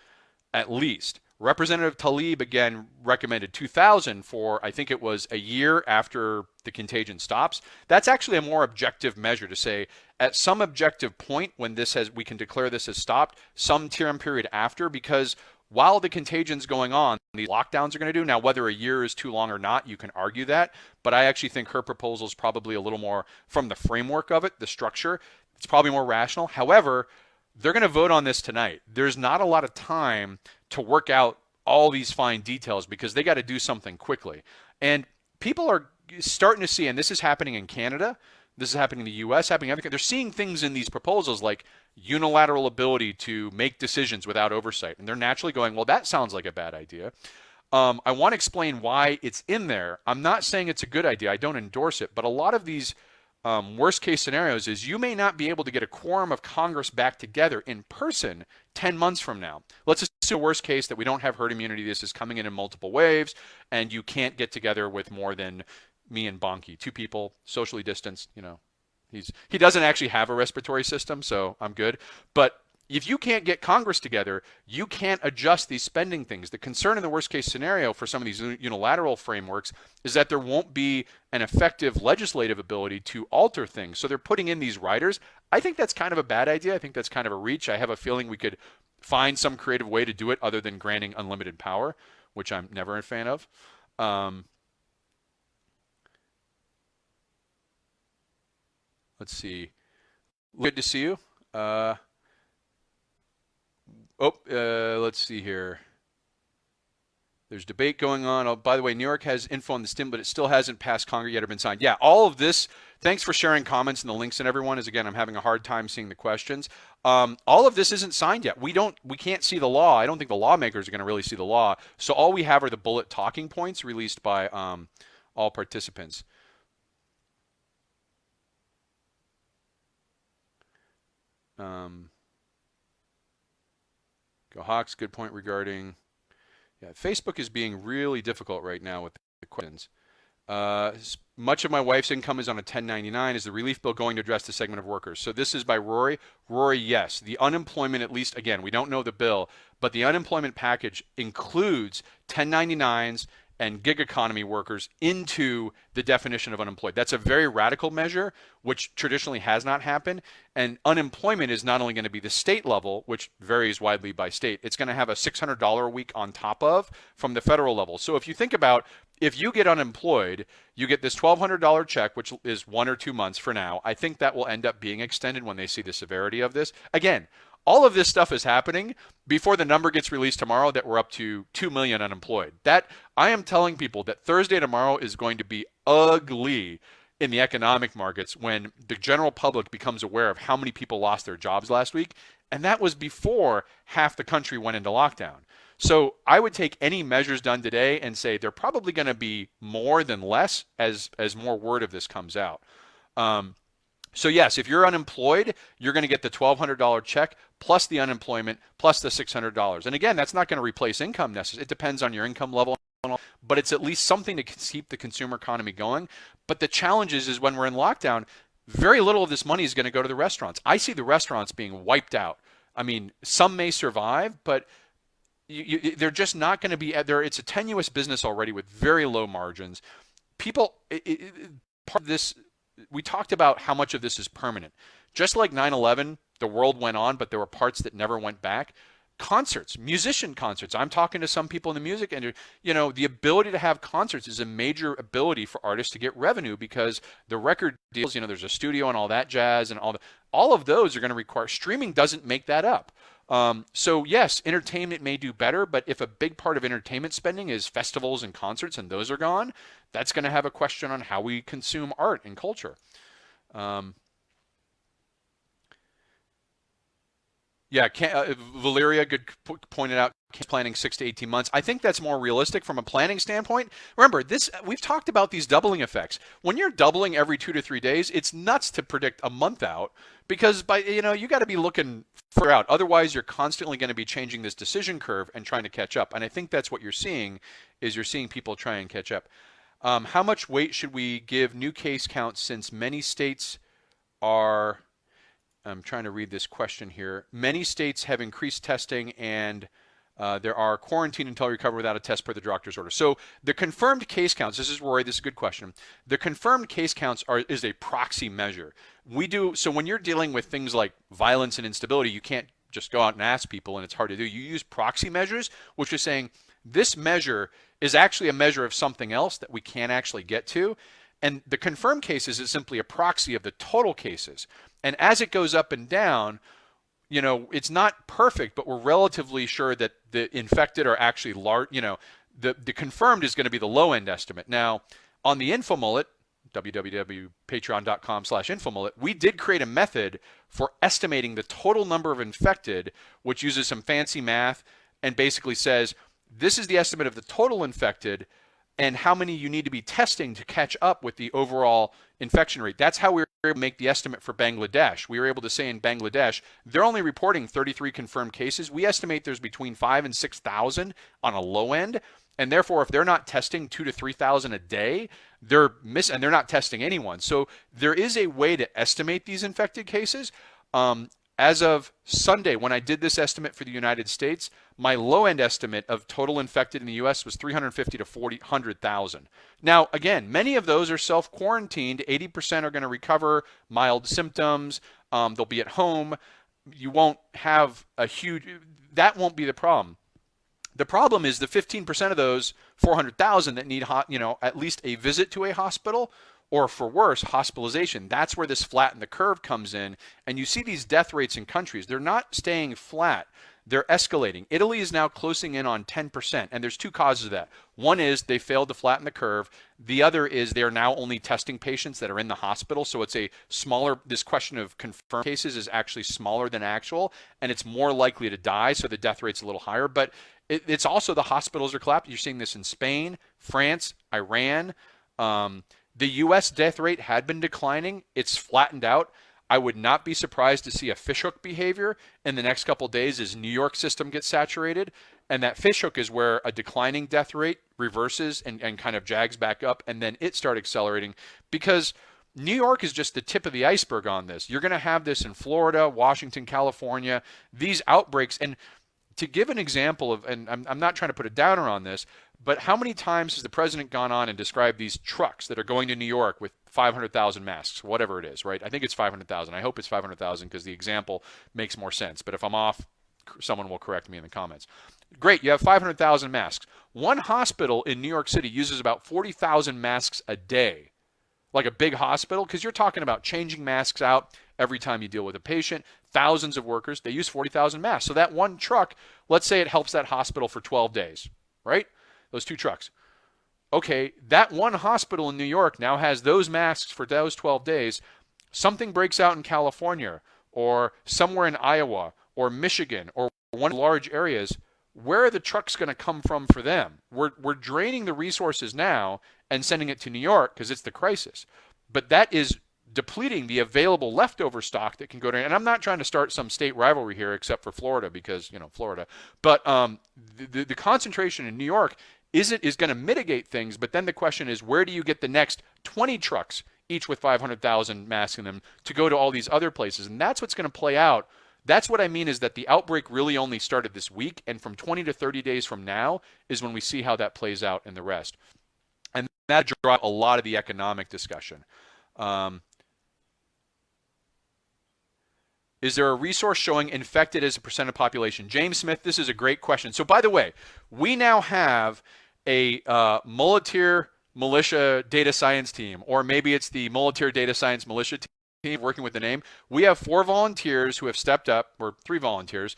at least. Representative Tlaib again recommended $2,000 for, I think it was a year after the contagion stops. That's actually a more objective measure to say at some objective point when we can declare this has stopped, some time period after, because while the contagion's going on, the lockdowns are going to do. Now, whether a year is too long or not, you can argue that. But I actually think her proposal is probably a little more from the framework of it, the structure. It's probably more rational. However, they're going to vote on this tonight. There's not a lot of time to work out all these fine details because they got to do something quickly. And people are starting to see, and this is happening in Canada, this is happening in the U.S., happening everywhere. They're seeing things in these proposals like unilateral ability to make decisions without oversight. And they're naturally going, well, that sounds like a bad idea. I want to explain why it's in there. I'm not saying it's a good idea. I don't endorse it. But a lot of these worst case scenarios is you may not be able to get a quorum of Congress back together in person 10 months from now. Let's assume worst case that we don't have herd immunity. This is coming in multiple waves and you can't get together with more than me and Bonky, 2 people, socially distanced. He doesn't actually have a respiratory system, so I'm good. But if you can't get Congress together, you can't adjust these spending things. The concern in the worst case scenario for some of these unilateral frameworks is that there won't be an effective legislative ability to alter things. So they're putting in these riders. I think that's kind of a bad idea. I think that's kind of a reach. I have a feeling we could find some creative way to do it other than granting unlimited power, which I'm never a fan of. Let's see. Good to see you. Let's see here. There's debate going on. Oh, by the way, New York has info on the stim, but it still hasn't passed Congress yet or been signed. Yeah, all of this, thanks for sharing comments and the links and everyone, is again, I'm having a hard time seeing the questions. All of this isn't signed yet. We can't see the law. I don't think the lawmakers are going to really see the law. So all we have are the bullet talking points released by all participants. Go Hawks, good point regarding, Facebook is being really difficult right now with the questions. Much of my wife's income is on a 1099. Is the relief bill going to address the segment of workers? So this is by Rory. Rory, yes. The unemployment, at least, again, we don't know the bill, but the unemployment package includes 1099s and gig economy workers into the definition of unemployed. That's a very radical measure, which traditionally has not happened. And unemployment is not only going to be the state level, which varies widely by state, it's going to have a $600 a week on top of from the federal level. So if you think about, if you get unemployed, you get this $1,200 check, which is 1 or 2 months for now. I think that will end up being extended when they see the severity of this. Again, all of this stuff is happening before the number gets released tomorrow that we're up to 2 million unemployed. That I am telling people that Thursday tomorrow is going to be ugly in the economic markets when the general public becomes aware of how many people lost their jobs last week. And that was before half the country went into lockdown. So I would take any measures done today and say they're probably going to be more than less as more word of this comes out. So yes, if you're unemployed, you're going to get the $1,200 check plus the unemployment plus the $600. And again, that's not going to replace income necessarily. It depends on your income level. but it's at least something to keep the consumer economy going. But the challenge is when we're in lockdown, very little of this money is going to go to the restaurants. I see the restaurants being wiped out. I mean, some may survive, but they're just not going to be there. It's a tenuous business already with very low margins. People, part of this, we talked about how much of this is permanent. Just like 9/11, the world went on, but there were parts that never went back. Concerts, musician concerts. I'm talking to some people in the music industry. The ability to have concerts is a major ability for artists to get revenue because the record deals, there's a studio and all that jazz and all of those are going to require streaming. Doesn't make that up. So yes, entertainment may do better, but if a big part of entertainment spending is festivals and concerts and those are gone, that's going to have a question on how we consume art and culture. Yeah, Valeria good pointed out planning 6 to 18 months. I think that's more realistic from a planning standpoint. Remember, we've talked about these doubling effects. When you're doubling every 2 to 3 days, it's nuts to predict a month out because you got to be looking further out. Otherwise, you're constantly going to be changing this decision curve and trying to catch up. And I think that's what you're seeing is you're seeing people try and catch up. How much weight should we give new case counts since many states are... I'm trying to read this question here. Many states have increased testing and there are quarantine until recovered without a test per the doctor's order. So the confirmed case counts, this is Rory, this is a good question. The confirmed case counts is a proxy measure. So when you're dealing with things like violence and instability, you can't just go out and ask people and it's hard to do. You use proxy measures, which is saying this measure is actually a measure of something else that we can't actually get to. And the confirmed cases is simply a proxy of the total cases. And as it goes up and down, it's not perfect, but we're relatively sure that the infected are actually large. The confirmed is going to be the low end estimate. Now, on the InfoMullet, www.patreon.com/InfoMullet, we did create a method for estimating the total number of infected, which uses some fancy math and basically says, this is the estimate of the total infected and how many you need to be testing to catch up with the overall infection rate. That's how we were able to make the estimate for Bangladesh. We were able to say in Bangladesh, they're only reporting 33 confirmed cases. We estimate there's between 5,000 and 6,000 on a low end. And therefore, if they're not testing 2,000 to 3,000 a day, they're not testing anyone. So there is a way to estimate these infected cases. As of Sunday, when I did this estimate for the United States, my low-end estimate of total infected in the U.S. was 350 to 100,000. Now, again, many of those are self-quarantined. 80% are going to recover mild symptoms. They'll be at home. You won't have that won't be the problem. The problem is the 15% of those 400,000 that need at least a visit to a hospital, or for worse, hospitalization. That's where this flatten the curve comes in. And you see these death rates in countries. They're not staying flat. They're escalating. Italy is now closing in on 10%. And there's two causes of that. One is they failed to flatten the curve. The other is they're now only testing patients that are in the hospital. So it's this question of confirmed cases is actually smaller than actual. And it's more likely to die. So the death rate's a little higher. But it's also the hospitals are collapsing. You're seeing this in Spain, France, Iran. The U.S. death rate had been declining. It's flattened out. I would not be surprised to see a fishhook behavior in the next couple of days as New York system gets saturated. And that fishhook is where a declining death rate reverses and kind of jags back up, and then it starts accelerating because New York is just the tip of the iceberg on this. You're going to have this in Florida, Washington, California, these outbreaks. And to give an example of, and I'm not trying to put a downer on this, but how many times has the president gone on and described these trucks that are going to New York with 500,000 masks, whatever it is, right? I think it's 500,000. I hope it's 500,000 because the example makes more sense. But if I'm off, someone will correct me in the comments. Great, you have 500,000 masks. One hospital in New York City uses about 40,000 masks a day, like a big hospital, because you're talking about changing masks out every time you deal with a patient. Thousands of workers, they use 40,000 masks. So that one truck, let's say it helps that hospital for 12 days, right? Those two trucks. Okay, that one hospital in New York now has those masks for those 12 days. Something breaks out in California or somewhere in Iowa or Michigan or one of the large areas. Where are the trucks going to come from for them? We're draining the resources now and sending it to New York because it's the crisis. But that is depleting the available leftover stock that can go to, and I'm not trying to start some state rivalry here except for Florida because, Florida. But the concentration in New York is going to mitigate things. But then the question is, where do you get the next 20 trucks, each with 500,000 masks in them, to go to all these other places? And that's what's going to play out. That's what I mean, is that the outbreak really only started this week, and from 20 to 30 days from now is when we see how that plays out in the rest. And that drives a lot of the economic discussion. Is there a resource showing infected as a percent of population? James Smith, this is a great question. So by the way, we now have a Mulleteer militia data science team, or maybe it's the Mulleteer data science militia team working with the name. We have 4 volunteers who have stepped up, or 3 volunteers,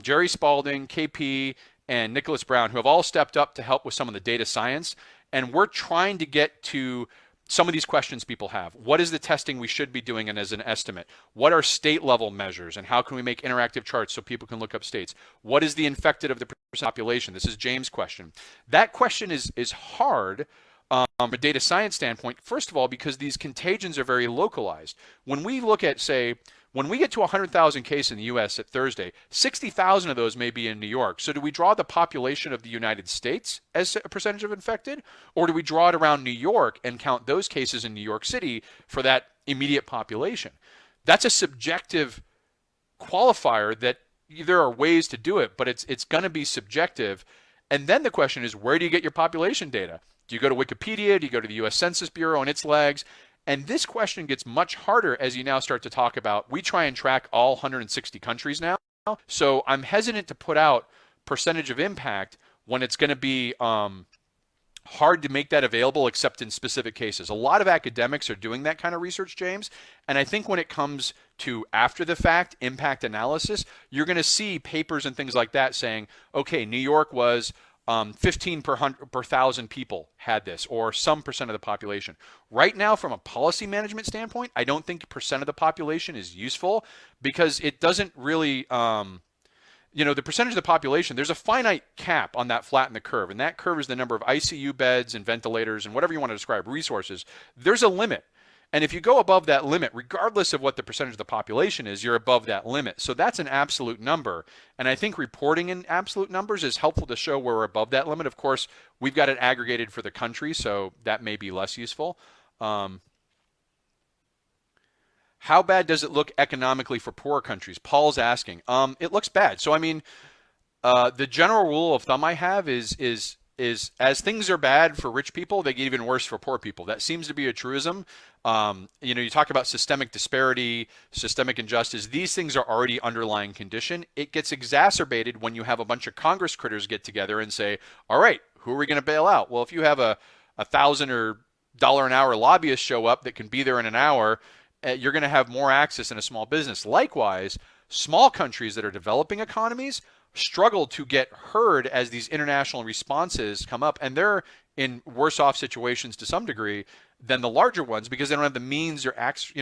Jerry Spalding, KP, and Nicholas Brown, who have all stepped up to help with some of the data science. And we're trying to get to some of these questions people have. What is the testing we should be doing, and as an estimate? What are state level measures, and how can we make interactive charts so people can look up states? What is the infected of the population? This is James' question. That question is hard from a data science standpoint, first of all, because these contagions are very localized. When we look at, say, when we get to 100,000 cases in the U.S. at Thursday, 60,000 of those may be in New York. So do we draw the population of the United States as a percentage of infected? Or do we draw it around New York and count those cases in New York City for that immediate population? That's a subjective qualifier that there are ways to do it, but it's going to be subjective. And then the question is, where do you get your population data? Do you go to Wikipedia? Do you go to the U.S. Census Bureau and its legs? And this question gets much harder as you now start to talk about, we try and track all 160 countries now. So I'm hesitant to put out percentage of impact when it's going to be hard to make that available except in specific cases. A lot of academics are doing that kind of research, James. And I think when it comes to after the fact impact analysis, you're going to see papers and things like that saying, okay, New York was 15 per 1,000 people had this, or some percent of the population. Right now, from a policy management standpoint, I don't think percent of the population is useful, because it doesn't really, the percentage of the population, there's a finite cap on that flatten the curve, and that curve is the number of ICU beds and ventilators and whatever you want to describe, resources. There's a limit. And if you go above that limit, regardless of what the percentage of the population is, you're above that limit. So that's an absolute number. And I think reporting in absolute numbers is helpful to show where we're above that limit. Of course, we've got it aggregated for the country, so that may be less useful. How bad does it look economically for poor countries? Paul's asking. It looks bad. So, I mean, the general rule of thumb I have is as things are bad for rich people, they get even worse for poor people. That seems to be a truism. You talk about systemic disparity, systemic injustice. These things are already underlying condition. It gets exacerbated when you have a bunch of Congress critters get together and say, all right, who are we going to bail out? Well, if you have a $1,000 or $1 an hour lobbyist show up that can be there in an hour, you're going to have more access in a small business. Likewise, small countries that are developing economies struggle to get heard as these international responses come up, and they're in worse off situations to some degree than the larger ones because they don't have the means or acts.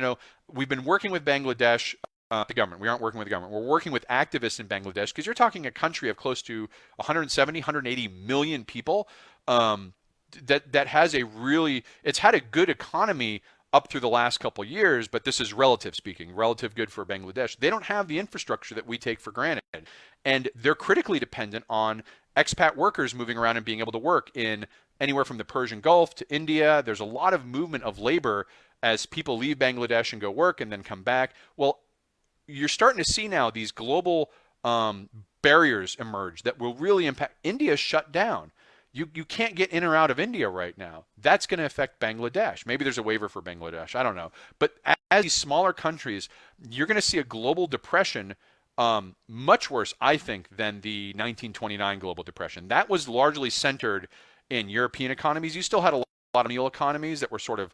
We've been working with Bangladesh, the government. We aren't working with the government. We're working with activists in Bangladesh because you're talking a country of close to 170, 180 million people that has it's had a good economy up through the last couple of years, but this is relative speaking, relative good for Bangladesh. They don't have the infrastructure that we take for granted. And they're critically dependent on expat workers moving around and being able to work in anywhere from the Persian Gulf to India. There's a lot of movement of labor as people leave Bangladesh and go work and then come back. Well, you're starting to see now these global barriers emerge that will really impact. India shut down. You can't get in or out of India right now. That's going to affect Bangladesh. Maybe there's a waiver for Bangladesh. I don't know. But as these smaller countries, you're going to see a global depression much worse, I think, than the 1929 global depression. That was largely centered in European economies. You still had a lot of meal economies that were sort of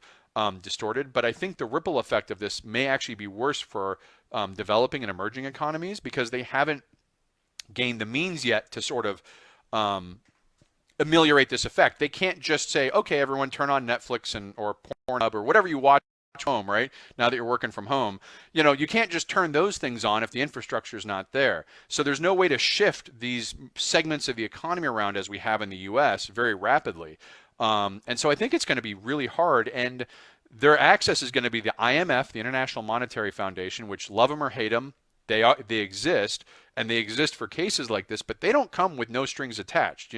distorted, but I think the ripple effect of this may actually be worse for developing and emerging economies because they haven't gained the means yet to sort of ameliorate this effect. They can't just say, okay, everyone turn on Netflix or Pornhub or whatever you watch home, right? Now that you're working from home, you can't just turn those things on if the infrastructure is not there. So there's no way to shift these segments of the economy around as we have in the U.S. very rapidly. And so I think it's going to be really hard. And their access is going to be the IMF, the International Monetary Foundation, which love them or hate them, they exist and they exist for cases like this, but they don't come with no strings attached.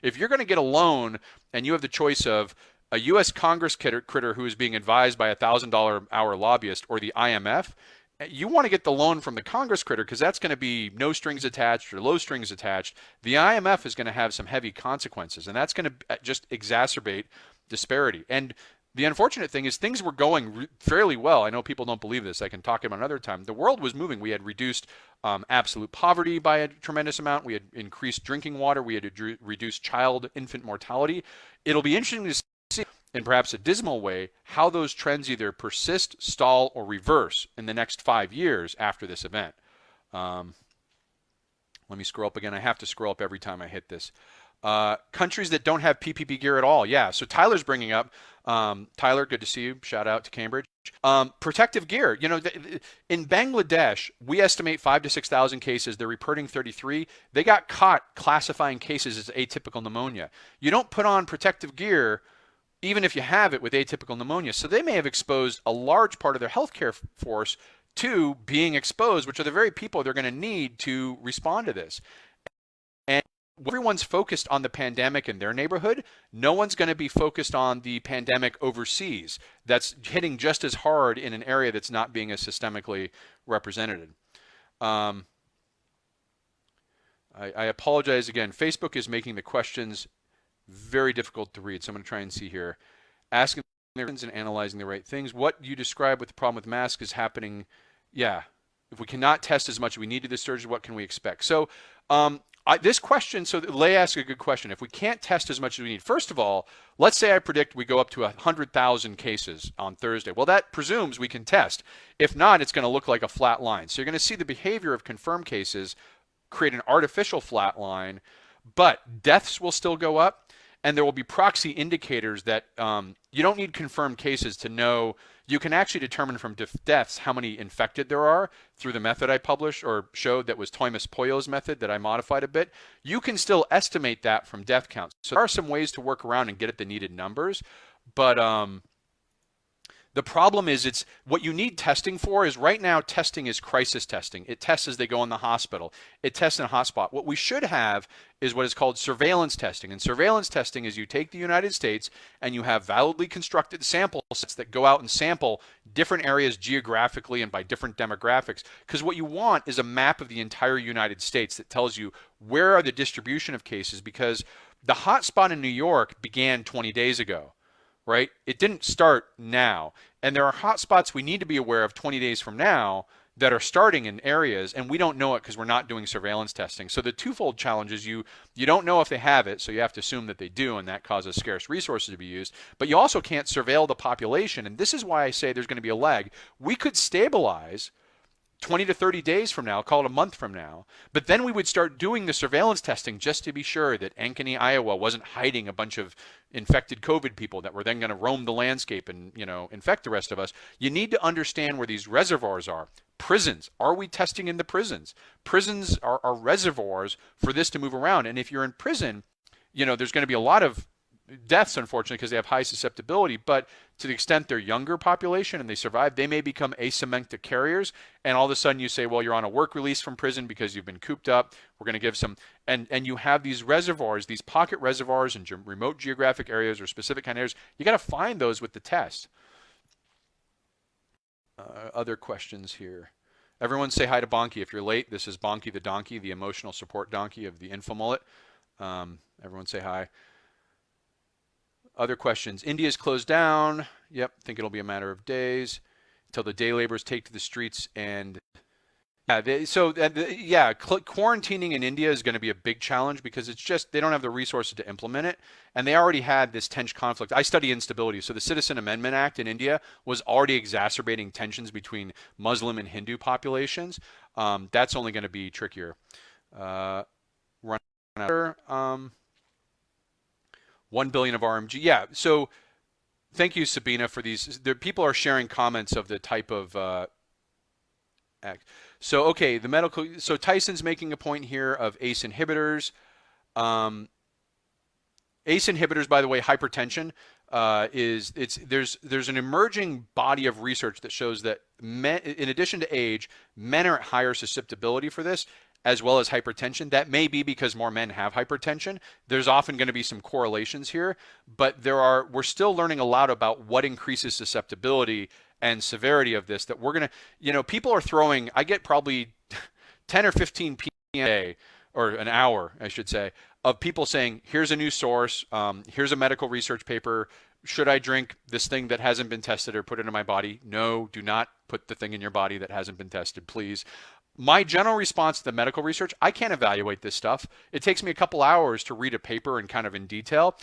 If you're going to get a loan and you have the choice of a U.S. Congress critter who is being advised by a $1,000 hour lobbyist or the IMF, you want to get the loan from the Congress critter because that's going to be no strings attached or low strings attached. The IMF is going to have some heavy consequences, and that's going to just exacerbate disparity. And the unfortunate thing is things were going fairly well. I know people don't believe this. I can talk about another time. The world was moving. We had reduced absolute poverty by a tremendous amount. We had increased drinking water. We had reduced infant mortality. It'll be interesting to see, in perhaps a dismal way, how those trends either persist, stall, or reverse in the next 5 years after this event. Let me scroll up again. I have to scroll up every time I hit this. Countries that don't have PPP gear at all. Yeah, so Tyler's bringing up, Tyler, good to see you. Shout out to Cambridge. Protective gear. In Bangladesh, we estimate 5,000 to 6,000 cases. They're reporting 33. They got caught classifying cases as atypical pneumonia. You don't put on protective gear even if you have it with atypical pneumonia. So they may have exposed a large part of their healthcare force to being exposed, which are the very people they're going to need to respond to this. And everyone's focused on the pandemic in their neighborhood. No one's going to be focused on the pandemic overseas. That's hitting just as hard in an area that's not being as systemically represented. I apologize again. Facebook is making the questions very difficult to read, so I'm going to try and see here. Asking and analyzing the right things. What you describe with the problem with masks is happening. Yeah. If we cannot test as much as we need to this surge, what can we expect? So this question, so Leigh asked a good question. If we can't test as much as we need, first of all, let's say I predict we go up to 100,000 cases on Thursday. Well, that presumes we can test. If not, it's going to look like a flat line. So you're going to see the behavior of confirmed cases create an artificial flat line, but deaths will still go up. And there will be proxy indicators that you don't need confirmed cases to know. You can actually determine from deaths how many infected there are through the method I published or showed that was Toimus-Poyo's method that I modified a bit. You can still estimate that from death counts. So there are some ways to work around and get at the needed numbers. But the problem is it's what you need testing for is right now testing is crisis testing. It tests as they go in the hospital. It tests in a hotspot. What we should have is what is called surveillance testing. And surveillance testing is you take the United States and you have validly constructed sample sets that go out and sample different areas geographically and by different demographics. Because what you want is a map of the entire United States that tells you where are the distribution of cases, because the hotspot in New York began 20 days ago. Right? It didn't start now. And there are hotspots we need to be aware of 20 days from now that are starting in areas, and we don't know it because we're not doing surveillance testing. So the twofold challenge is you don't know if they have it, so you have to assume that they do, and that causes scarce resources to be used. But you also can't surveil the population, and this is why I say there's going to be a lag. We could stabilize 20 to 30 days from now, call it a month from now, but then we would start doing the surveillance testing just to be sure that Ankeny, Iowa wasn't hiding a bunch of infected COVID people that were then going to roam the landscape and, infect the rest of us. You need to understand where these reservoirs are. Prisons. Are we testing in the prisons? Prisons are reservoirs for this to move around. And if you're in prison, there's going to be a lot of deaths, unfortunately, because they have high susceptibility, but to the extent they're younger population and they survive, they may become asymptomatic carriers, and all of a sudden you say, well, you're on a work release from prison because you've been cooped up, we're going to give some, and you have these reservoirs, these pocket reservoirs in remote geographic areas or specific kind of areas. You got to find those with the test. Other questions here. Everyone say hi to Bonky. If you're late, this is Bonky the donkey, the emotional support donkey of the InfoMullet. Everyone say hi. Other questions. India's closed down. Yep, think it'll be a matter of days until the day laborers take to the streets. And quarantining in India is going to be a big challenge because it's just they don't have the resources to implement it, and they already had this tense conflict. I study instability, so the Citizen Amendment Act in India was already exacerbating tensions between Muslim and Hindu populations. That's only going to be trickier. 1 billion of RMG. Yeah, so thank you, Sabina, for these. People are sharing comments of the type of act. So, okay, so Tyson's making a point here of ACE inhibitors. ACE inhibitors, by the way, hypertension, there's an emerging body of research that shows that men, in addition to age, men are at higher susceptibility for this. as well as hypertension. That may be because more men have hypertension. There's often going to be some correlations here, but we're still learning a lot about what increases susceptibility and severity of this, that we're going to, people are throwing, I get probably 10 or 15 p.m. a day, or an hour, I should say, of people saying, here's a new source, here's a medical research paper, should I drink this thing that hasn't been tested or put into my body? No, do not put the thing in your body that hasn't been tested, please. My general response to the medical research, I can't evaluate this stuff. It takes me a couple hours to read a paper and kind of in detail,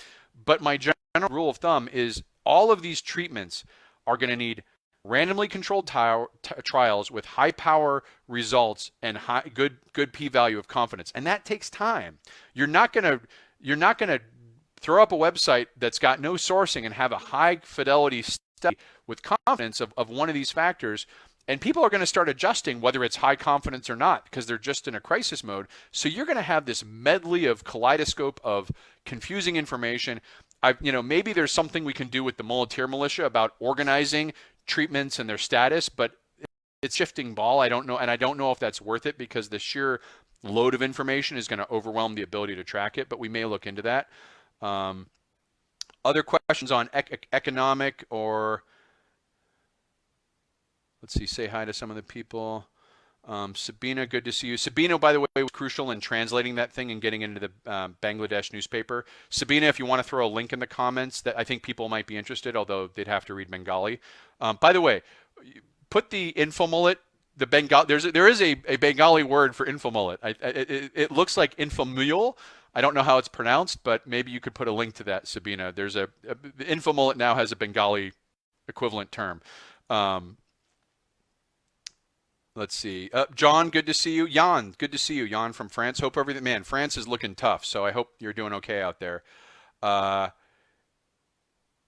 but my general rule of thumb is all of these treatments are going to need randomly controlled trials with high power results and good p-value of confidence, and that takes time. You're not going to throw up a website that's got no sourcing and have a high fidelity study with confidence of one of these factors, and people are going to start adjusting whether it's high confidence or not because they're just in a crisis mode. So you're going to have this medley of kaleidoscope of confusing information. Maybe there's something we can do with the muleteer militia about organizing treatments and their status, but it's shifting ball. I don't know, and I don't know if that's worth it because the sheer load of information is going to overwhelm the ability to track it, but we may look into that. Other questions on economic or, let's see, say hi to some of the people. Sabina, good to see you. Sabina, by the way, was crucial in translating that thing and getting into the Bangladesh newspaper. Sabina, if you want to throw a link in the comments, that I think people might be interested, although they'd have to read Bengali. By the way, put the InfoMullet, the Bengali. There is a Bengali word for InfoMullet. It looks like InfoMule. I don't know how it's pronounced, but maybe you could put a link to that, Sabina. The InfoMullet now has a Bengali equivalent term. Let's see. John, good to see you. Jan, good to see you. Jan from France. Hope everything. Man, France is looking tough, so I hope you're doing okay out there. Yeah,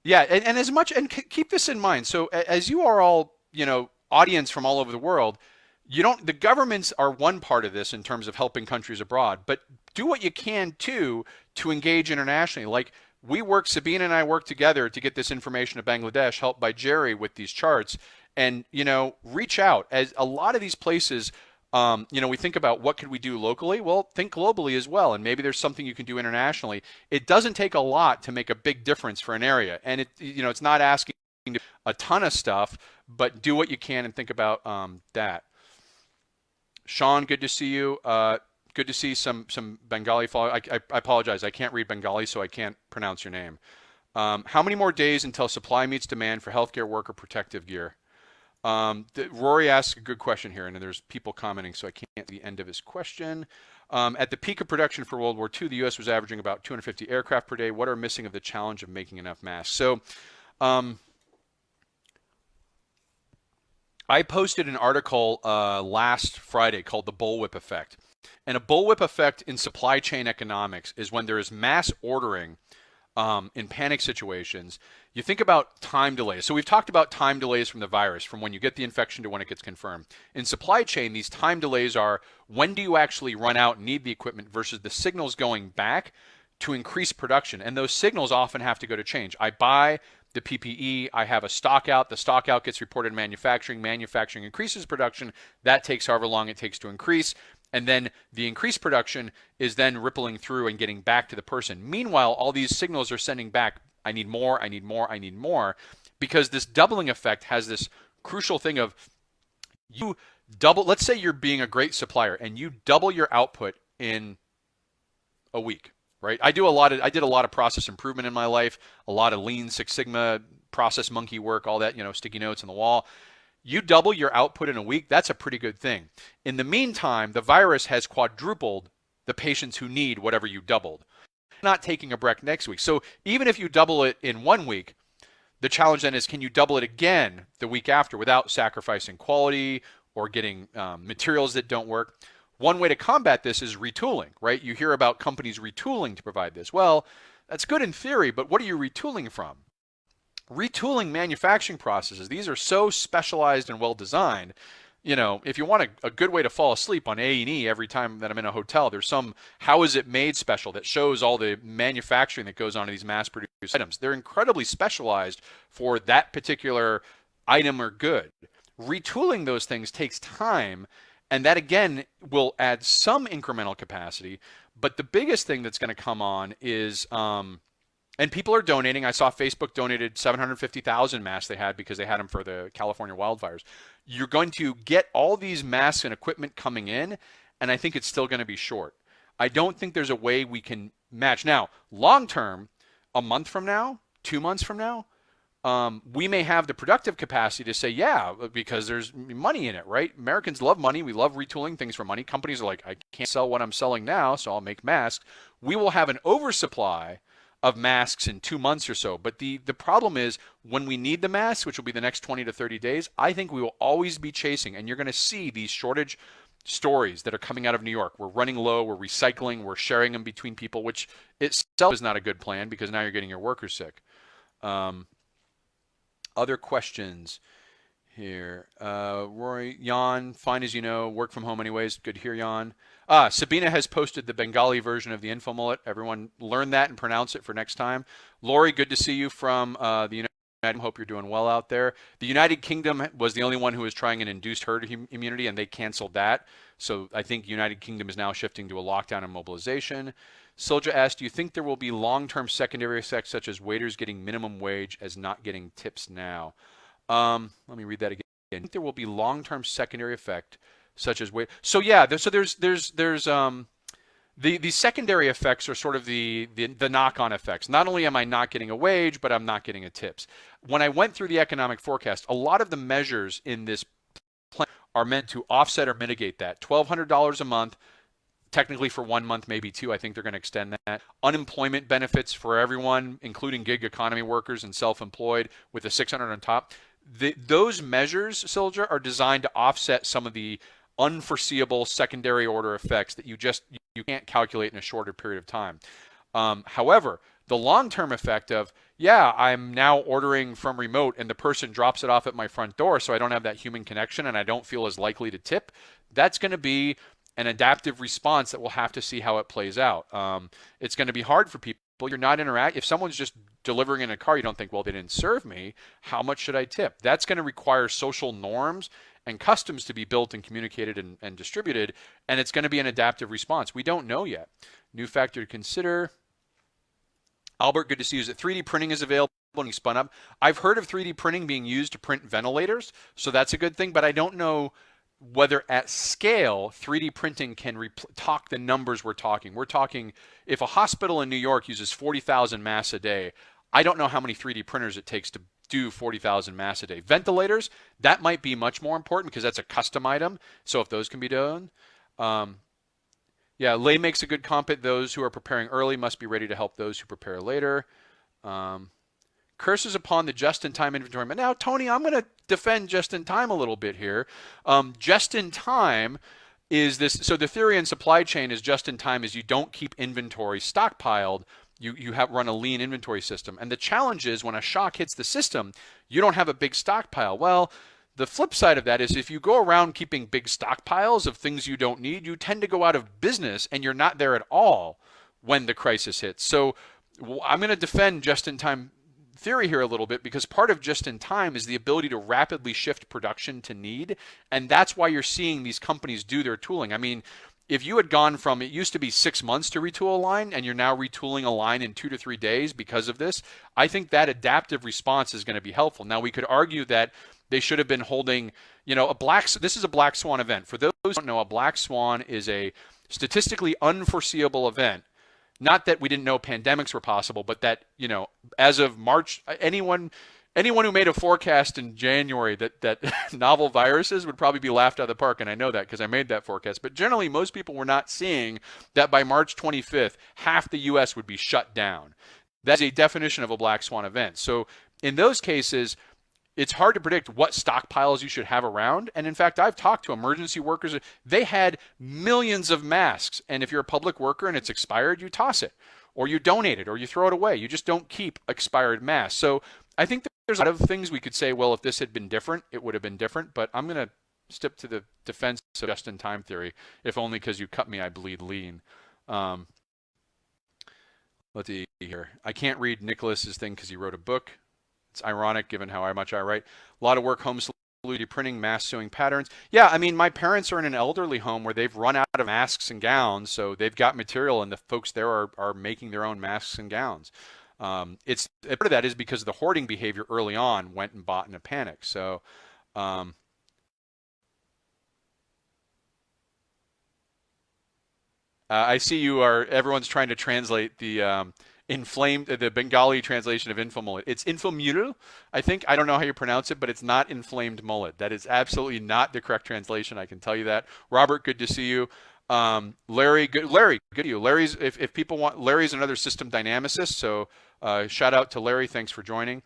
and as much, and keep this in mind. So as you are all, audience from all over the world, the governments are one part of this in terms of helping countries abroad, but do what you can too to engage internationally. Like Sabina and I work together to get this information to Bangladesh, helped by Jerry with these charts. And, reach out. As a lot of these places, we think about what could we do locally? Well, think globally as well. And maybe there's something you can do internationally. It doesn't take a lot to make a big difference for an area. And it's not asking a ton of stuff, but do what you can and think about that. Sean, good to see you. Good to see some Bengali follow. I apologize. I can't read Bengali, so I can't pronounce your name. How many more days until supply meets demand for healthcare worker protective gear? Rory asks a good question here, and there's people commenting, so I can't see the end of his question. At the peak of production for World War II, the U.S. was averaging about 250 aircraft per day. What are missing of the challenge of making enough masks? So I posted an article last Friday called The Bullwhip Effect. And a bullwhip effect in supply chain economics is when there is mass ordering in panic situations. You think about time delays. So we've talked about time delays from the virus, from when you get the infection to when it gets confirmed. In supply chain, these time delays are when do you actually run out and need the equipment versus the signals going back to increase production. And those signals often have to go to change. I buy the PPE, I have a stock out, the stock out gets reported in manufacturing increases production, that takes however long it takes to increase. And then the increased production is then rippling through and getting back to the person. Meanwhile, all these signals are sending back, I need more, I need more, I need more, because this doubling effect has this crucial thing of you double, let's say you're being a great supplier and you double your output in a week, right? I did a lot of process improvement in my life, a lot of Lean Six Sigma, process monkey work, all that, sticky notes on the wall. You double your output in a week, that's a pretty good thing. In the meantime, the virus has quadrupled the patients who need whatever you doubled. Not taking a break next week. So even if you double it in 1 week, the challenge then is, can you double it again the week after without sacrificing quality or getting materials that don't work? One way to combat this is retooling, right? You hear about companies retooling to provide this. Well, that's good in theory, but what are you retooling from? Retooling manufacturing processes, these are so specialized and well designed. If you want a good way to fall asleep on A&E every time that I'm in a hotel, there's some how is it made special that shows all the manufacturing that goes on in these mass produced items. They're incredibly specialized for that particular item or good. Retooling those things takes time, And that again will add some incremental capacity. But the biggest thing that's going to come on is, and people are donating. I saw Facebook donated 750,000 masks they had because they had them for the California wildfires. You're going to get all these masks and equipment coming in, and I think it's still going to be short. I don't think there's a way we can match. Now, long term, a month from now, 2 months from now, we may have the productive capacity to say, yeah, because there's money in it, right? Americans love money. We love retooling things for money. Companies are like, I can't sell what I'm selling now, so I'll make masks. We will have an oversupply of masks in 2 months or so. But the problem is when we need the masks, which will be the next 20 to 30 days, I think we will always be chasing. And you're going to see these shortage stories that are coming out of New York. We're running low, we're recycling, we're sharing them between people, which itself is not a good plan because now you're getting your workers sick. Other questions here. Rory, Jan, fine as you know, work from home anyways. Good to hear, Jan. Sabina has posted the Bengali version of the InfoMullet. Everyone learn that and pronounce it for next time. Lori, good to see you from the United Kingdom. Hope you're doing well out there. The United Kingdom was the only one who was trying an induced herd immunity, and they canceled that. So I think United Kingdom is now shifting to a lockdown and mobilization. Solja asked, do you think there will be long-term secondary effects such as waiters getting minimum wage as not getting tips now? Let me read that again. I think there will be long-term secondary effect such as wait. So yeah, there's the secondary effects are sort of the knock-on effects. Not only am I not getting a wage, but I'm not getting a tips. When I went through the economic forecast, a lot of the measures in this plan are meant to offset or mitigate that. $1,200 a month. Technically for 1 month, maybe two. I think they're going to extend that. Unemployment benefits for everyone, including gig economy workers and self-employed, with the $600 on top. Those measures, Silja, are designed to offset some of the unforeseeable secondary order effects that you can't calculate in a shorter period of time. However, the long-term effect of, yeah, I'm now ordering from remote and the person drops it off at my front door, so I don't have that human connection and I don't feel as likely to tip, that's going to be an adaptive response that we'll have to see how it plays out. It's going to be hard for people. You're not if someone's just delivering in a car, you don't think, well, they didn't serve me. How much should I tip? That's going to require social norms and customs to be built and communicated and distributed, and it's going to be an adaptive response. We don't know yet. New factor to consider. Albert, good to see you. Is that 3D printing is available and spun up? I've heard of 3D printing being used to print ventilators, so that's a good thing, but I don't know whether at scale 3D printing can talk the numbers we're talking. We're talking if a hospital in New York uses 40,000 masks a day, I don't know how many 3D printers it takes to do 40,000 masks a day. Ventilators, that might be much more important because that's a custom item. So if those can be done. Yeah, Lay makes a good comment. Those who are preparing early must be ready to help those who prepare later. Curses upon the just-in-time inventory. But now, Tony, I'm going to defend just-in-time a little bit here. Just-in-time is this. So the theory in supply chain is just-in-time is you don't keep inventory stockpiled. You run a lean inventory system. And the challenge is when a shock hits the system, you don't have a big stockpile. Well, the flip side of that is if you go around keeping big stockpiles of things you don't need, you tend to go out of business and you're not there at all when the crisis hits. So I'm going to defend just-in-time theory here a little bit because part of just-in-time is the ability to rapidly shift production to need, and that's why you're seeing these companies do their tooling. I mean, if you had gone from, it used to be 6 months to retool a line, and you're now retooling a line in 2 to 3 days because of this, I think that adaptive response is going to be helpful. Now, we could argue that they should have been holding, this is a black swan event. For those who don't know, a black swan is a statistically unforeseeable event. Not that we didn't know pandemics were possible, but that, as of March, anyone who made a forecast in January that novel viruses would probably be laughed out of the park, and I know that because I made that forecast. But generally, most people were not seeing that by March 25th, half the U.S. would be shut down. That's a definition of a black swan event. So in those cases, it's hard to predict what stockpiles you should have around. And in fact, I've talked to emergency workers. They had millions of masks. And if you're a public worker and it's expired, you toss it or you donate it or you throw it away. You just don't keep expired masks. So I think there's a lot of things we could say, well, if this had been different, it would have been different. But I'm going to stick to the defense of just-in-time theory, if only because you cut me, I bleed lean. Let's see here. I can't read Nicholas's thing because he wrote a book. It's ironic given how much I write. A lot of work, home printing mass sewing patterns. Yeah, I mean, my parents are in an elderly home where they've run out of masks and gowns, so they've got material, and the folks there are making their own masks and gowns. It's part of that is because the hoarding behavior early on went and bought in a panic. So, um, I see you are. Everyone's trying to translate the the Bengali translation of infomullet. It's infomullet, I think. I don't know how you pronounce it, but it's not inflamed mullet. That is absolutely not the correct translation. I can tell you that. Robert, good to see you. Larry, good. Larry, good to you. Larry's. If people want, Larry's another system dynamicist. So shout out to Larry. Thanks for joining.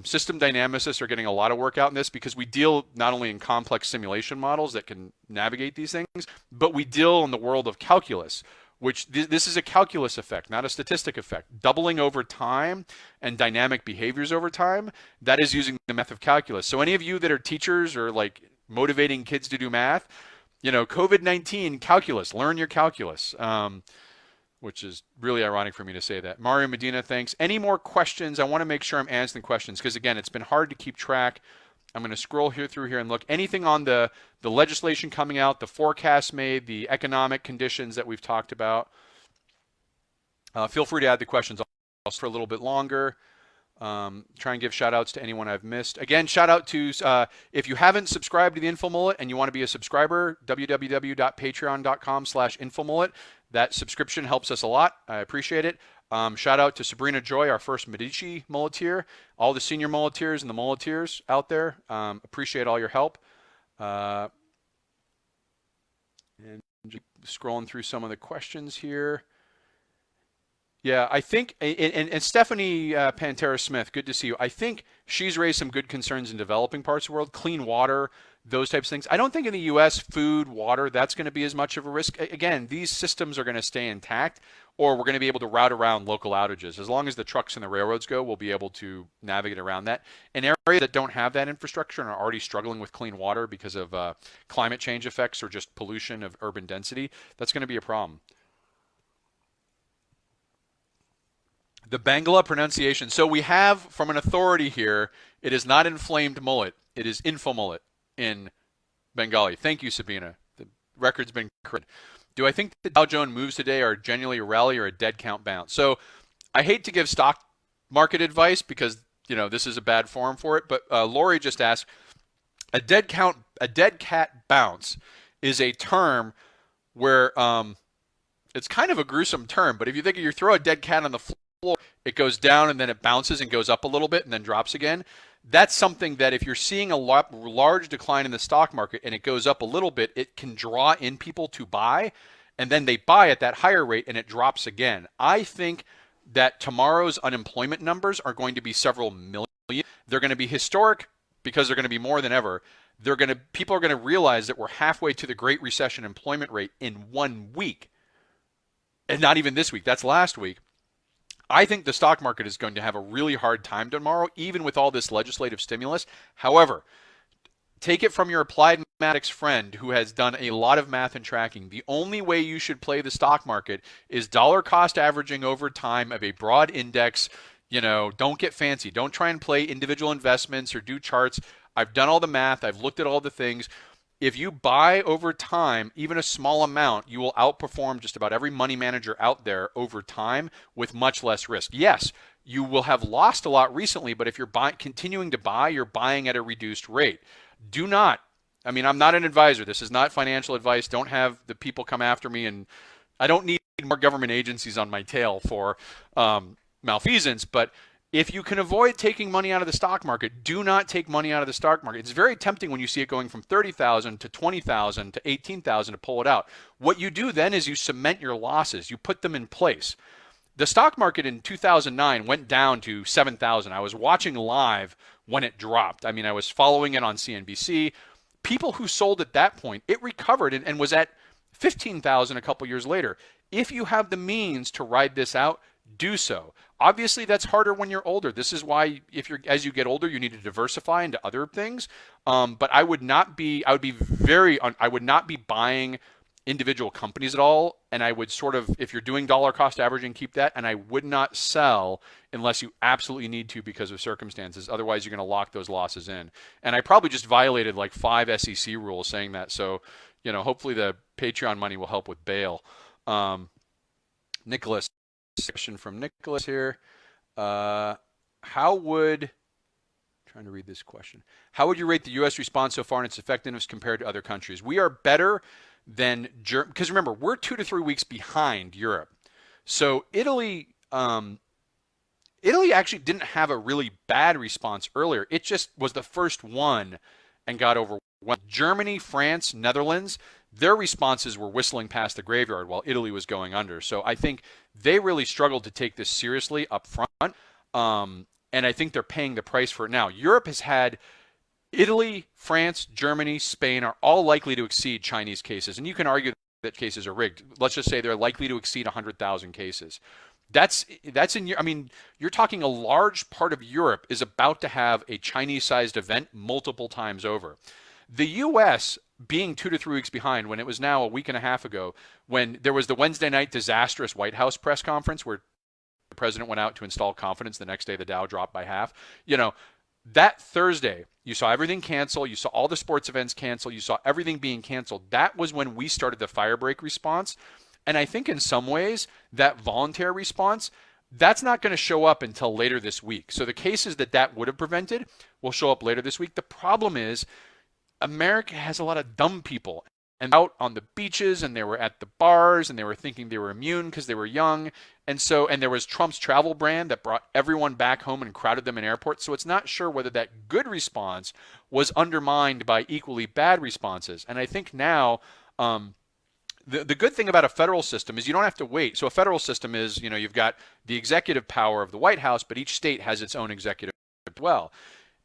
System dynamicists are getting a lot of work out in this because we deal not only in complex simulation models that can navigate these things, but we deal in the world of calculus, which this is a calculus effect, not a statistic effect. Doubling over time and dynamic behaviors over time, that is using the math of calculus. So any of you that are teachers or like motivating kids to do math, COVID-19 calculus, learn your calculus. Which is really ironic for me to say that. Mario Medina, thanks. Any more questions? I want to make sure I'm answering questions because, again, it's been hard to keep track. I'm going to scroll through here and look. Anything on the legislation coming out, the forecasts made, the economic conditions that we've talked about? Feel free to add the questions for a little bit longer. Try and give shout outs to anyone I've missed. Again, shout out to, if you haven't subscribed to the InfoMullet and you want to be a subscriber, www.patreon.com/InfoMullet. That subscription helps us a lot. I appreciate it. Shout out to Sabrina Joy, our first Medici mulleteer, all the senior mulleteers and the mulleteers out there. Appreciate all your help. And just scrolling through some of the questions here. Yeah, I think, and Stephanie Pantera Smith, good to see you. I think she's raised some good concerns in developing parts of the world, clean water, those types of things. I don't think in the U.S., food, water, that's going to be as much of a risk. Again, these systems are going to stay intact, or we're going to be able to route around local outages. As long as the trucks and the railroads go, we'll be able to navigate around that. In areas that don't have that infrastructure and are already struggling with clean water because of climate change effects or just pollution of urban density, that's going to be a problem. The Bangla pronunciation. So we have from an authority here, it is not inflamed mullet. It is infomullet in Bengali. Thank you, Sabina. The record's been corrected. Do I think the Dow Jones moves today are genuinely a rally or a dead count bounce? So I hate to give stock market advice because this is a bad forum for it. But Lori just asked, a dead cat bounce is a term where it's kind of a gruesome term. But if you think you throw a dead cat on the floor, it goes down and then it bounces and goes up a little bit and then drops again. That's something that if you're seeing a large decline in the stock market and it goes up a little bit, it can draw in people to buy, and then they buy at that higher rate and it drops again. I think that tomorrow's unemployment numbers are going to be several million. They're going to be historic because they're going to be more than ever. People are going to realize that we're halfway to the Great Recession employment rate in 1 week. And not even this week, that's last week. I think the stock market is going to have a really hard time tomorrow, even with all this legislative stimulus. However, take it from your applied mathematics friend who has done a lot of math and tracking. The only way you should play the stock market is dollar cost averaging over time of a broad index. Don't get fancy. Don't try and play individual investments or do charts. I've done all the math. I've looked at all the things. If you buy over time, even a small amount, you will outperform just about every money manager out there over time with much less risk. Yes, you will have lost a lot recently, but if you're continuing to buy, you're buying at a reduced rate. Do not, I'm not an advisor. This is not financial advice. Don't have the people come after me, and I don't need more government agencies on my tail for malfeasance, but if you can avoid taking money out of the stock market, do not take money out of the stock market. It's very tempting when you see it going from 30,000 to 20,000 to 18,000 to pull it out. What you do then is you cement your losses. You put them in place. The stock market in 2009 went down to 7,000. I was watching live when it dropped. I was following it on CNBC. People who sold at that point, it recovered and was at 15,000 a couple years later. If you have the means to ride this out, do so. Obviously, that's harder when you're older. This is why, as you get older, you need to diversify into other things. But I would not be buying individual companies at all. And I would sort of, if you're doing dollar cost averaging, keep that. And I would not sell unless you absolutely need to because of circumstances. Otherwise, you're going to lock those losses in. And I probably just violated like 5 SEC rules saying that. So, hopefully the Patreon money will help with bail. Nicholas, question from Nicholas here. Trying to read this question. How would you rate the U.S. response so far and its effectiveness compared to other countries? We are better than Germany, because remember, we're 2 to 3 weeks behind Europe. So Italy actually didn't have a really bad response earlier. It just was the first one and got overwhelmed. Germany, France, Netherlands, their responses were whistling past the graveyard while Italy was going under. So I think they really struggled to take this seriously up front. And I think they're paying the price for it now. Europe has had Italy, France, Germany, Spain are all likely to exceed Chinese cases. And you can argue that cases are rigged. Let's just say they're likely to exceed 100,000 cases. That's you're talking a large part of Europe is about to have a Chinese-sized event multiple times over. The U.S. being 2 to 3 weeks behind when it was now a week and a half ago when there was the Wednesday night disastrous White House press conference where the president went out to install confidence. The next day, the Dow dropped by half. That Thursday, you saw everything cancel. You saw all the sports events cancel. You saw everything being canceled. That was when we started the firebreak response. And I think in some ways, that voluntary response, that's not going to show up until later this week. So the cases that would have prevented will show up later this week. The problem is America has a lot of dumb people and out on the beaches, and they were at the bars, and they were thinking they were immune because they were young. And there was Trump's travel brand that brought everyone back home and crowded them in airports. So it's not sure whether that good response was undermined by equally bad responses. And I think now the good thing about a federal system is you don't have to wait. So a federal system is, you've got the executive power of the White House, but each state has its own executive as well.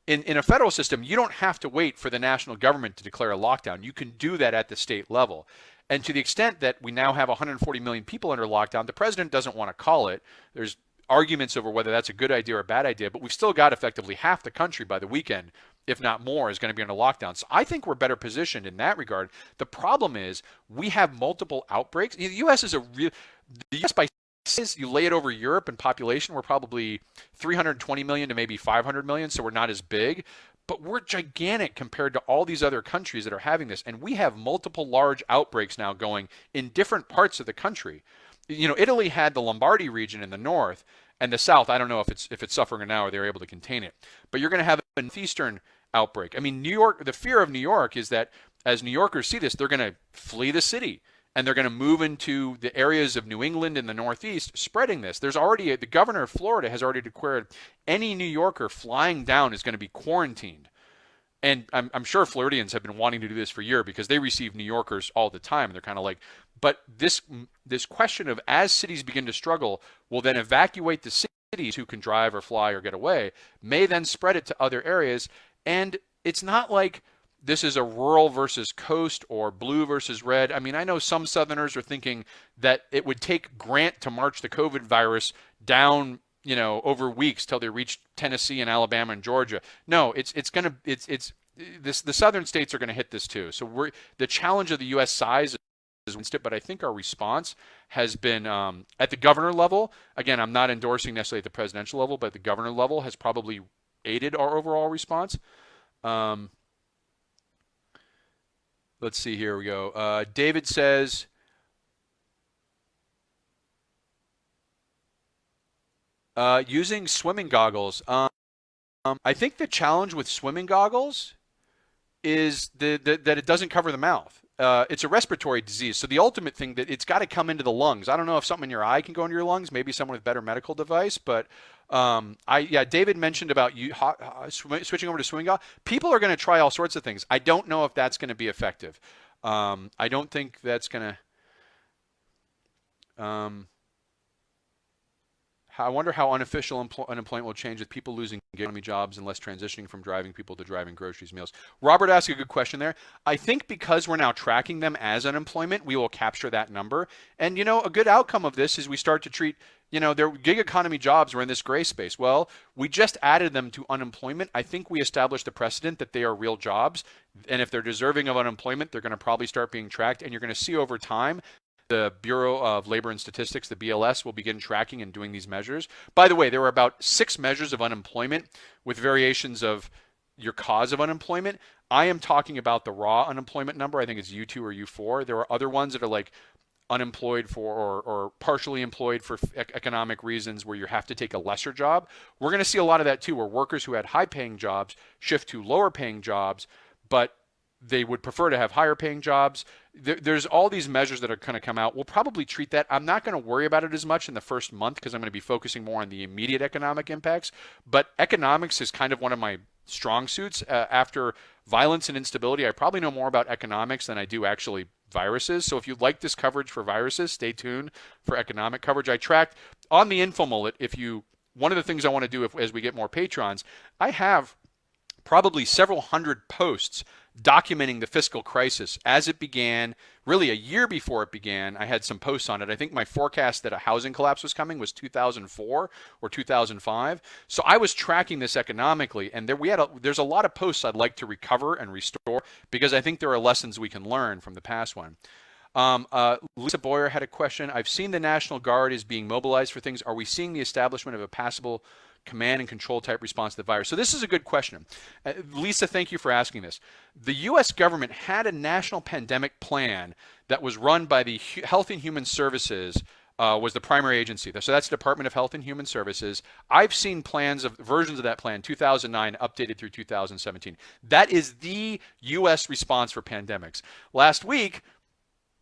In a federal system, you don't have to wait for the national government to declare a lockdown. You can do that at the state level. And to the extent that we now have 140 million people under lockdown, the president doesn't want to call it. There's arguments over whether that's a good idea or a bad idea, but we've still got effectively half the country by the weekend, if not more, is going to be under lockdown. So I think we're better positioned in that regard. The problem is we have multiple outbreaks. The U.S. the U.S. by size, you lay it over Europe and population, we're probably 320 million to maybe 500 million, so we're not as big. But we're gigantic compared to all these other countries that are having this. And we have multiple large outbreaks now going in different parts of the country. Italy had the Lombardy region in the north and the south. I don't know if it's suffering now or they're able to contain it. But you're going to have a northeastern outbreak. I mean, New York, the fear of New York is that as New Yorkers see this, they're going to flee the city. And they're going to move into the areas of New England and the Northeast, spreading this. The governor of Florida has already declared any New Yorker flying down is going to be quarantined. And I'm sure Floridians have been wanting to do this for years because they receive New Yorkers all the time. And they're kind of like, but this question of as cities begin to struggle, will then evacuate the cities who can drive or fly or get away, may then spread it to other areas. And it's not like this is a rural versus coast or blue versus red. I mean, I know some Southerners are thinking that it would take Grant to march the COVID virus down, over weeks till they reach Tennessee and Alabama and Georgia. No, the southern states are going to hit this too. So the challenge of the U.S. size is against it, but I think our response has been at the governor level. Again, I'm not endorsing necessarily at the presidential level, but at the governor level has probably aided our overall response. Let's see, here we go. David says, using swimming goggles. I think the challenge with swimming goggles is that it doesn't cover the mouth. It's a respiratory disease. So the ultimate thing that it's got to come into the lungs. I don't know if something in your eye can go into your lungs, maybe someone with better medical device, but David mentioned about switching over to swimming goggles. People are going to try all sorts of things. I don't know if that's going to be effective. I don't think that's going to I wonder how unofficial unemployment will change with people losing economy jobs and less transitioning from driving people to driving groceries, meals. Robert asked a good question there. I think because we're now tracking them as unemployment, we will capture that number. And, a good outcome of this is we start to treat, their gig economy jobs were in this gray space. Well, we just added them to unemployment. I think we established a precedent that they are real jobs. And if they're deserving of unemployment, they're going to probably start being tracked. And you're going to see over time the Bureau of Labor and Statistics, the BLS, will begin tracking and doing these measures. By the way, there were about 6 measures of unemployment with variations of your cause of unemployment. I am talking about the raw unemployment number. I think it's U2 or U4. There are other ones that are like unemployed for or partially employed for economic reasons where you have to take a lesser job. We're going to see a lot of that too, where workers who had high-paying jobs shift to lower-paying jobs, but they would prefer to have higher paying jobs. There's all these measures that are going to come out. We'll probably treat that. I'm not going to worry about it as much in the first month because I'm going to be focusing more on the immediate economic impacts. But economics is kind of one of my strong suits. After violence and instability, I probably know more about economics than I do actually viruses. So if you like this coverage for viruses, stay tuned for economic coverage. I tracked on the InfoMullet. One of the things I want to do as we get more patrons, I have probably several hundred posts documenting the fiscal crisis as it began, really a year before it began. I had some posts on it. I think my forecast that a housing collapse was coming was 2004 or 2005. So I was tracking this economically, and there's a lot of posts I'd like to recover and restore because I think there are lessons we can learn from the past one. Lisa Boyer had a question. I've seen the National Guard is being mobilized for things. Are we seeing the establishment of a passable command and control type response to the virus? So this is a good question. Lisa, thank you for asking this. The U.S. government had a national pandemic plan that was run by the Health and Human Services, was the primary agency. So that's the Department of Health and Human Services. I've seen versions of that plan, 2009, updated through 2017. That is the U.S. response for pandemics. Last week,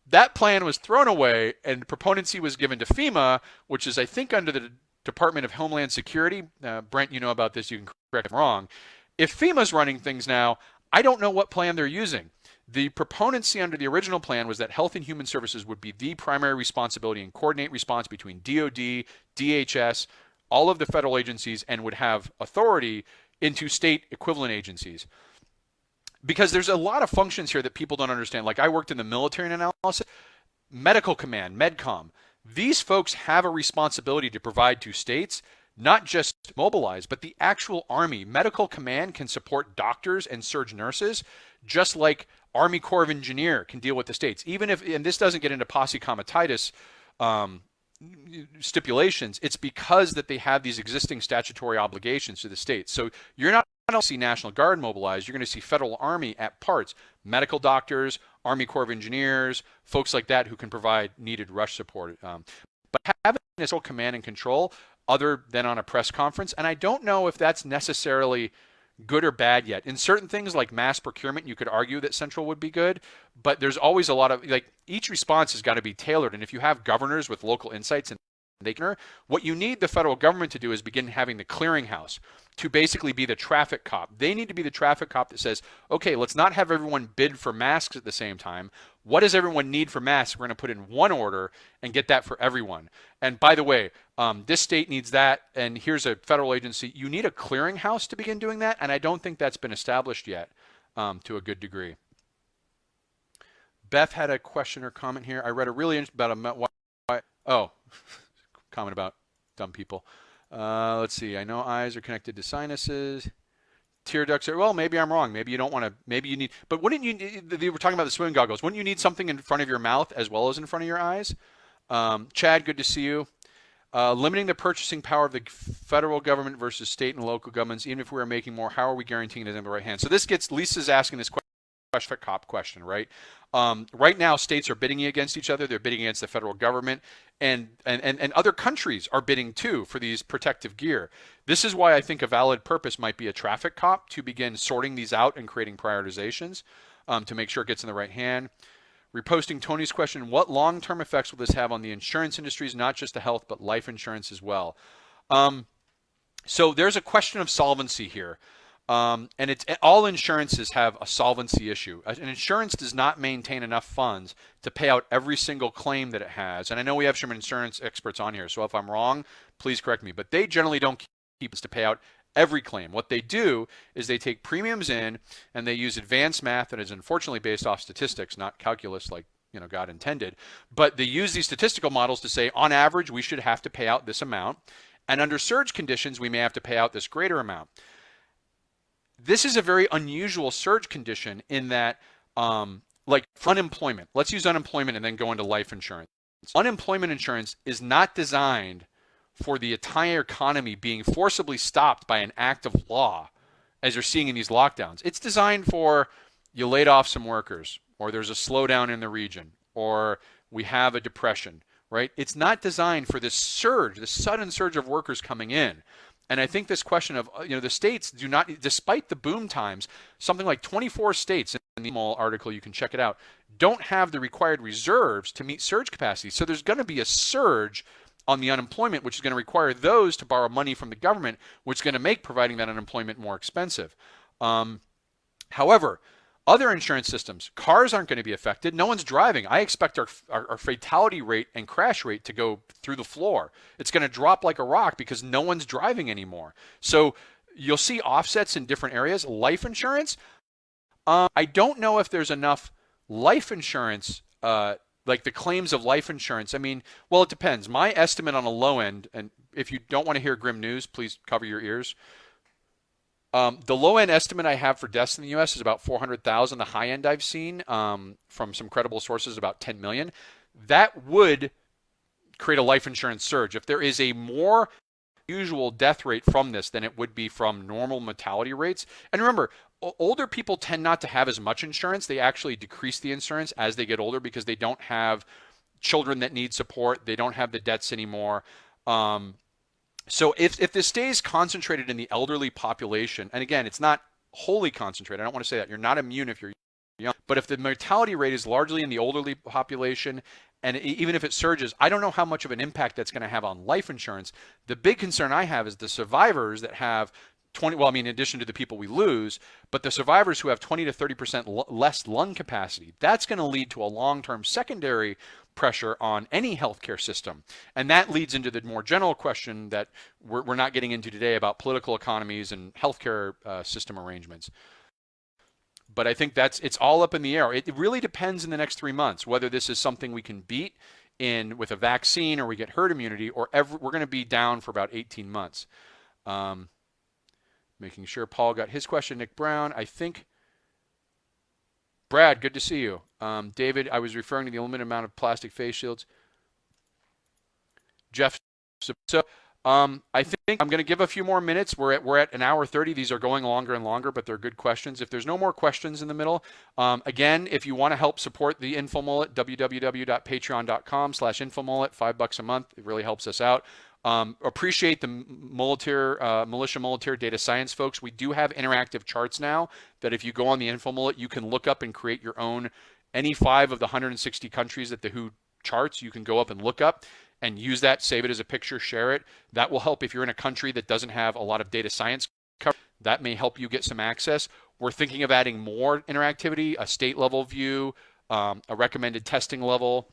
that plan was thrown away and proponency was given to FEMA, which is, I think, under the Department of Homeland Security. Brent, you know about this. You can correct me wrong. If FEMA's running things now, I don't know what plan they're using. The proponency under the original plan was that Health and Human Services would be the primary responsibility and coordinate response between DOD, DHS, all of the federal agencies, and would have authority into state equivalent agencies. Because there's a lot of functions here that people don't understand. Like I worked in the military analysis, medical command, MedCom. These folks have a responsibility to provide to states, not just mobilize, but the actual Army. Medical command can support doctors and surge nurses, just like Army Corps of Engineer can deal with the states. Even if, and this doesn't get into posse comitatus stipulations, it's because that they have these existing statutory obligations to the states. So you're not going to see National Guard mobilized, you're going to see Federal Army at parts, medical doctors, Army Corps of Engineers, folks like that who can provide needed rush support. But having this whole command and control other than on a press conference, and I don't know if that's necessarily good or bad yet. In certain things like mass procurement, you could argue that central would be good, but there's always a lot of, each response has got to be tailored. And if you have governors with local insights and what you need the federal government to do is begin having the clearinghouse to basically be the traffic cop. They need to be the traffic cop that says, okay, let's not have everyone bid for masks at the same time. What does everyone need for masks? We're going to put in one order and get that for everyone. And by the way, this state needs that, and here's a federal agency. You need a clearinghouse to begin doing that, and I don't think that's been established yet to a good degree. Beth had a question or comment here. I read a really interesting about comment about dumb people. Let's see. I know eyes are connected to sinuses. Tear ducts are, well, maybe I'm wrong. Maybe you don't want to, maybe you need, but wouldn't you, they were talking about the swimming goggles. Wouldn't you need something in front of your mouth as well as in front of your eyes? Chad, good to see you. Limiting the purchasing power of the federal government versus state and local governments, even if we are making more, how are we guaranteeing it in the right hand? So this gets, Lisa's asking this cop question, right? Right now, states are bidding against each other. They're bidding against the federal government, and other countries are bidding too for these protective gear. This is why I think a valid purpose might be a traffic cop to begin sorting these out and creating prioritizations to make sure it gets in the right hand. Reposting Tony's question, what long-term effects will this have on the insurance industries, not just the health, but life insurance as well? So there's a question of solvency here. And it's all insurances have a solvency issue. An insurance does not maintain enough funds to pay out every single claim that it has. And I know we have some insurance experts on here, so if I'm wrong, please correct me. But they generally don't keep us to pay out every claim. What they do is they take premiums in and they use advanced math that is unfortunately based off statistics, not calculus like God intended. But they use these statistical models to say, on average, we should have to pay out this amount. And under surge conditions, we may have to pay out this greater amount. This is a very unusual surge condition in that, like unemployment. Let's use unemployment and then go into life insurance. Unemployment insurance is not designed for the entire economy being forcibly stopped by an act of law, as you're seeing in these lockdowns. It's designed for you laid off some workers, or there's a slowdown in the region, or we have a depression, right? It's not designed for this surge, this sudden surge of workers coming in. And I think this question of, the states do not, despite the boom times, something like 24 states in the article, you can check it out, don't have the required reserves to meet surge capacity. So there's going to be a surge on the unemployment, which is going to require those to borrow money from the government, which is going to make providing that unemployment more expensive. However, other insurance systems, cars aren't going to be affected. No one's driving. I expect our fatality rate and crash rate to go through the floor. It's going to drop like a rock because no one's driving anymore. So you'll see offsets in different areas. Life insurance, I don't know if there's enough life insurance, like the claims of life insurance. I mean, well, it depends. My estimate on a low end, and if you don't want to hear grim news, please cover your ears. The low end estimate I have for deaths in the U.S. is about 400,000. The high end I've seen from some credible sources about 10 million. That would create a life insurance surge. If there is a more usual death rate from this than it would be from normal mortality rates. And remember, older people tend not to have as much insurance. They actually decrease the insurance as they get older because they don't have children that need support. They don't have the debts anymore. So if this stays concentrated in the elderly population, and again, it's not wholly concentrated. I don't want to say that. You're not immune if you're young. But if the mortality rate is largely in the elderly population, and even if it surges, I don't know how much of an impact that's going to have on life insurance. The big concern I have is the survivors that have in addition to the people we lose, but the survivors who have 20 to 30% less lung capacity, that's going to lead to a long-term secondary pressure on any healthcare system. And that leads into the more general question that we're not getting into today about political economies and healthcare system arrangements. But I think it's all up in the air. It really depends in the next 3 months whether this is something we can beat with a vaccine or we get herd immunity, or we're going to be down for about 18 months. Making sure Paul got his question. Nick Brown, I think. Brad, good to see you. David, I was referring to the limited amount of plastic face shields. Jeff, so I think I'm going to give a few more minutes. We're at an hour 30. These are going longer and longer, but they're good questions. If there's no more questions in the middle, again, if you want to help support the InfoMullet, www.patreon.com/InfoMullet, $5 a month. It really helps us out. Appreciate the militia Muleteer data science folks. We do have interactive charts now that if you go on the InfoMullet, you can look up and create your own, any 5 of the 160 countries that the WHO charts, you can go up and look up and use that, save it as a picture, share it. That will help if you're in a country that doesn't have a lot of data science coverage. That may help you get some access. We're thinking of adding more interactivity, a state level view, a recommended testing level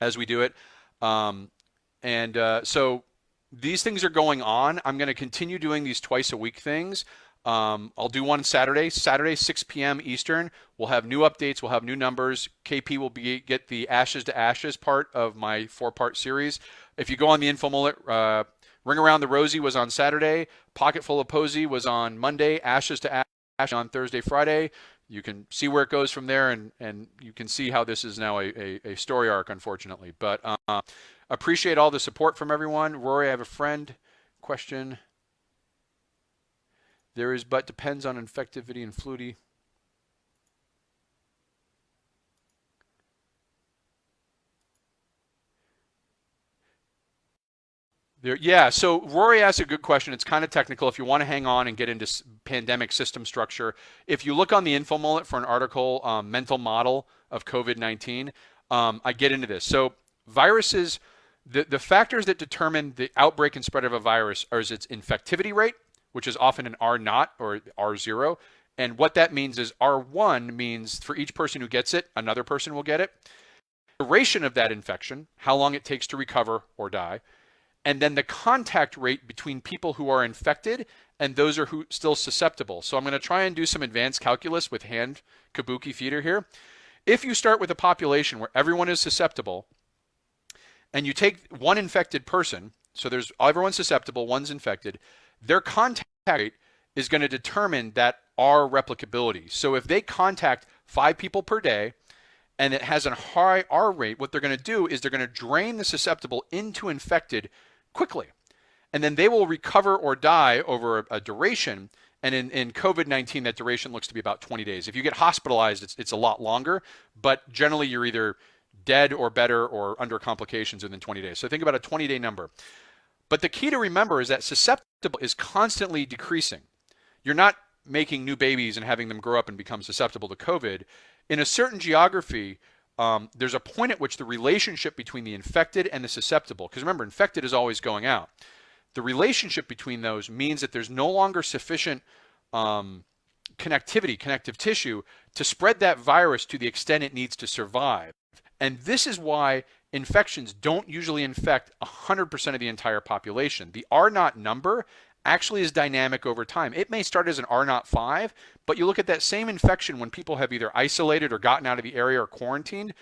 as we do it. So these things are going on. I'm going to continue doing these twice a week things. I'll do one Saturday, 6 p.m. Eastern. We'll have new updates. We'll have new numbers. KP will get the Ashes to Ashes part of my 4-part series. If you go on the InfoMullet, Ring Around the Rosie was on Saturday. Pocket Full of Posy was on Monday. Ashes to Ashes on Thursday, Friday. You can see where it goes from there, and you can see how this is now a story arc, unfortunately. But appreciate all the support from everyone. Rory, I have a friend question. There is, but depends on infectivity and fluidity. Yeah, so Rory asked a good question. It's kind of technical. If you want to hang on and get into pandemic system structure, if you look on the InfoMullet for an article, mental model of COVID-19, I get into this. So viruses, the factors that determine the outbreak and spread of a virus are its infectivity rate, which is often an R naught or R0. And what that means is R1 means for each person who gets it, another person will get it. Duration of that infection, how long it takes to recover or die, and then the contact rate between people who are infected and those who are still susceptible. So I'm going to try and do some advanced calculus with hand kabuki theater here. If you start with a population where everyone is susceptible, and you take one infected person, so there's everyone's susceptible, one's infected, their contact rate is going to determine that R replicability. So if they contact 5 people per day, and it has a high R rate, what they're going to do is they're going to drain the susceptible into infected quickly. And then they will recover or die over a duration. And in COVID-19, that duration looks to be about 20 days. If you get hospitalized, it's a lot longer, but generally you're either dead or better or under complications within 20 days. So think about a 20-day number. But the key to remember is that susceptible is constantly decreasing. You're not making new babies and having them grow up and become susceptible to COVID. In a certain geography, there's a point at which the relationship between the infected and the susceptible, because remember, infected is always going out. The relationship between those means that there's no longer sufficient connective tissue to spread that virus to the extent it needs to survive. And this is why infections don't usually infect 100% of the entire population. The R0 number actually is dynamic over time. It may start as an R0 5, but you look at that same infection when people have either isolated or gotten out of the area or quarantined,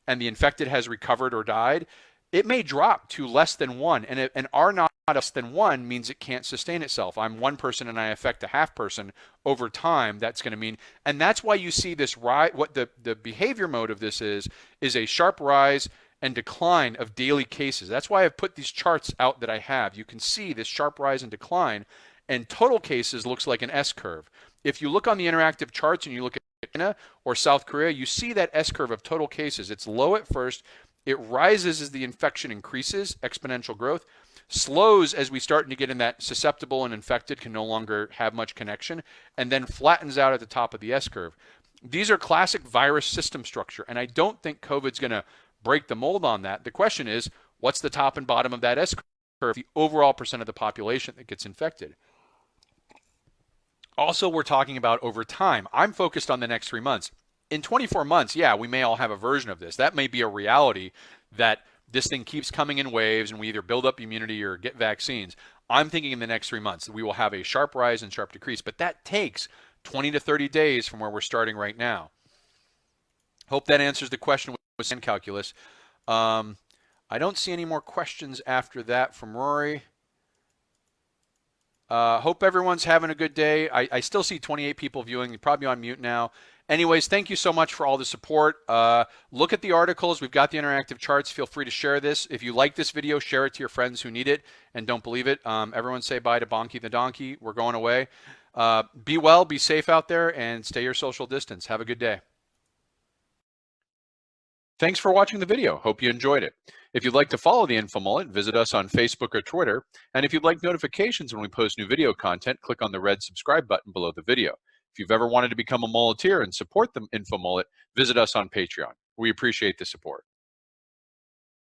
and the infected has recovered or died, it may drop to less than 1. And an R0 less than 1 means it can't sustain itself. I'm one person and I affect a half person over time. That's going to mean, and that's why you see this rise. What the behavior mode of this is a sharp rise and decline of daily cases. That's why I've put these charts out that I have. You can see this sharp rise and decline, and total cases looks like an S-curve. If you look on the interactive charts and you look at China or South Korea, you see that S-curve of total cases. It's low at first. It rises as the infection increases, exponential growth, slows as we start to get in that susceptible and infected can no longer have much connection, and then flattens out at the top of the S-curve. These are classic virus system structure, and I don't think COVID's going to break the mold on that. The question is, what's the top and bottom of that S-curve, the overall percent of the population that gets infected? Also, we're talking about over time. I'm focused on the next 3 months. In 24 months, yeah, we may all have a version of this. That may be a reality that this thing keeps coming in waves and we either build up immunity or get vaccines. I'm thinking in the next 3 months that we will have a sharp rise and sharp decrease, but that takes 20 to 30 days from where we're starting right now. Hope that answers the question with hand calculus. I don't see any more questions after that from Rory. Hope everyone's having a good day. I still see 28 people viewing. You're probably on mute now. Anyways, thank you so much for all the support. Look at the articles. We've got the interactive charts. Feel free to share this. If you like this video, share it to your friends who need it and don't believe it. Everyone say bye to Bonky the Donkey. We're going away. Be well, be safe out there, and stay your social distance. Have a good day. Thanks for watching the video. Hope you enjoyed it. If you'd like to follow the InfoMullet, visit us on Facebook or Twitter. And if you'd like notifications when we post new video content, click on the red subscribe button below the video. If you've ever wanted to become a mulleteer and support the InfoMullet, visit us on Patreon. We appreciate the support.